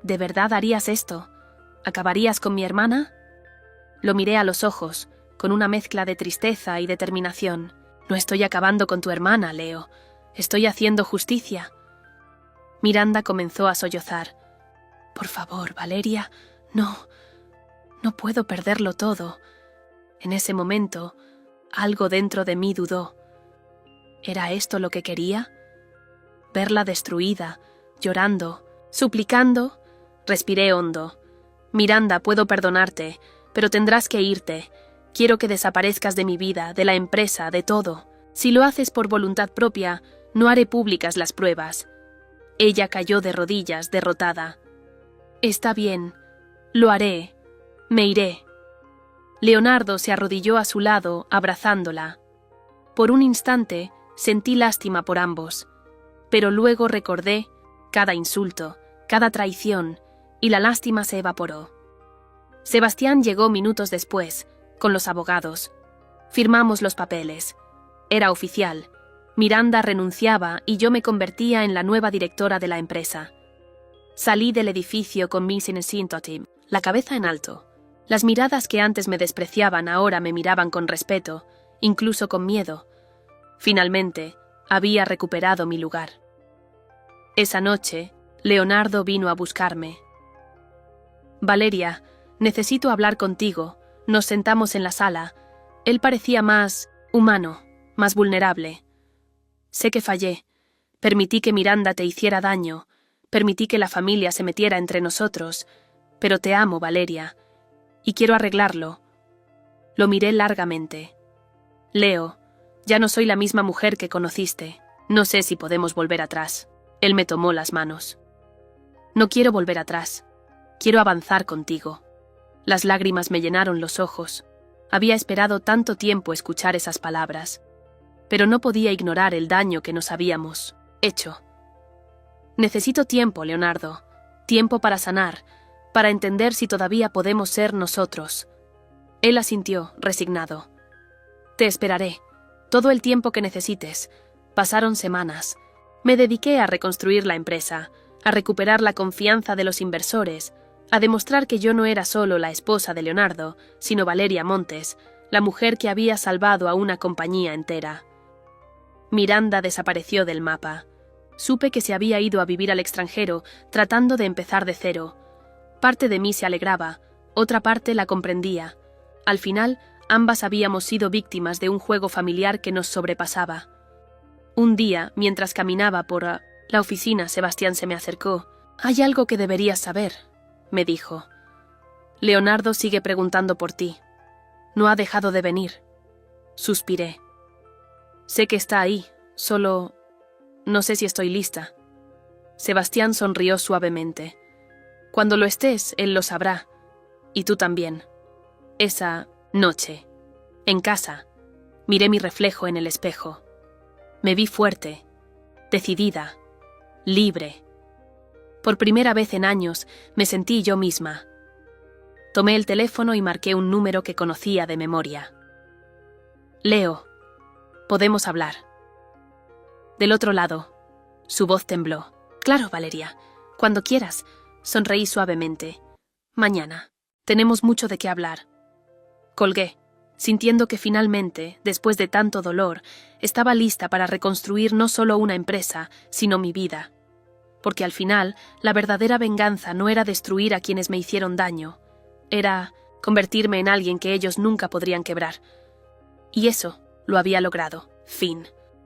[SPEAKER 1] ¿de verdad harías esto? ¿Acabarías con mi hermana?». Lo miré a los ojos, con una mezcla de tristeza y determinación. «No estoy acabando con tu hermana, Leo. Estoy haciendo justicia». Miranda comenzó a sollozar. «Por favor, Valeria, no puedo perderlo todo». En ese momento, algo dentro de mí dudó. ¿Era esto lo que quería? Verla destruida, llorando, suplicando. Respiré hondo. «Miranda, puedo perdonarte, pero tendrás que irte. Quiero que desaparezcas de mi vida, de la empresa, de todo. Si lo haces por voluntad propia, no haré públicas las pruebas». Ella cayó de rodillas, derrotada. «Está bien, lo haré. Me iré». Leonardo se arrodilló a su lado, abrazándola. Por un instante sentí lástima por ambos, pero luego recordé cada insulto, cada traición, y la lástima se evaporó. Sebastián llegó minutos después, con los abogados. Firmamos los papeles. Era oficial. Miranda renunciaba y yo me convertía en la nueva directora de la empresa. Salí del edificio con mi sinsintoti, la cabeza en alto. Las miradas que antes me despreciaban ahora me miraban con respeto, incluso con miedo. Finalmente, había recuperado mi lugar. Esa noche, Leonardo vino a buscarme. «Valeria, necesito hablar contigo». Nos sentamos en la sala. Él parecía más humano, más vulnerable. «Sé que fallé. Permití que Miranda te hiciera daño. Permití que la familia se metiera entre nosotros. Pero te amo, Valeria. Y quiero arreglarlo». Lo miré largamente. «Leo, ya no soy la misma mujer que conociste. No sé si podemos volver atrás». Él me tomó las manos. «No quiero volver atrás. Quiero avanzar contigo». Las lágrimas me llenaron los ojos. Había esperado tanto tiempo escuchar esas palabras, pero no podía ignorar el daño que nos habíamos hecho. «Necesito tiempo, Leonardo. Tiempo para sanar, para entender si todavía podemos ser nosotros». Él asintió, resignado. «Te esperaré. Todo el tiempo que necesites». Pasaron semanas. Me dediqué a reconstruir la empresa, a recuperar la confianza de los inversores, a demostrar que yo no era solo la esposa de Leonardo, sino Valeria Montes, la mujer que había salvado a una compañía entera. Miranda desapareció del mapa. Supe que se había ido a vivir al extranjero, tratando de empezar de cero. Parte de mí se alegraba, otra parte la comprendía. Al final, ambas habíamos sido víctimas de un juego familiar que nos sobrepasaba. Un día, mientras caminaba por la oficina, Sebastián se me acercó. «Hay algo que deberías saber», me dijo. «Leonardo sigue preguntando por ti. No ha dejado de venir». Suspiré. «Sé que está ahí, solo... no sé si estoy lista». Sebastián sonrió suavemente. «Cuando lo estés, él lo sabrá. Y tú también». Esa noche, en casa, miré mi reflejo en el espejo. Me vi fuerte, decidida, libre. Por primera vez en años me sentí yo misma. Tomé el teléfono y marqué un número que conocía de memoria. «Leo, podemos hablar». Del otro lado, su voz tembló. «Claro, Valeria, cuando quieras», sonreí suavemente. «Mañana. Tenemos mucho de qué hablar». Colgué, sintiendo que finalmente, después de tanto dolor, estaba lista para reconstruir no solo una empresa, sino mi vida. Porque al final, la verdadera venganza no era destruir a quienes me hicieron daño, era convertirme en alguien que ellos nunca podrían quebrar. Y eso lo había logrado. Fin.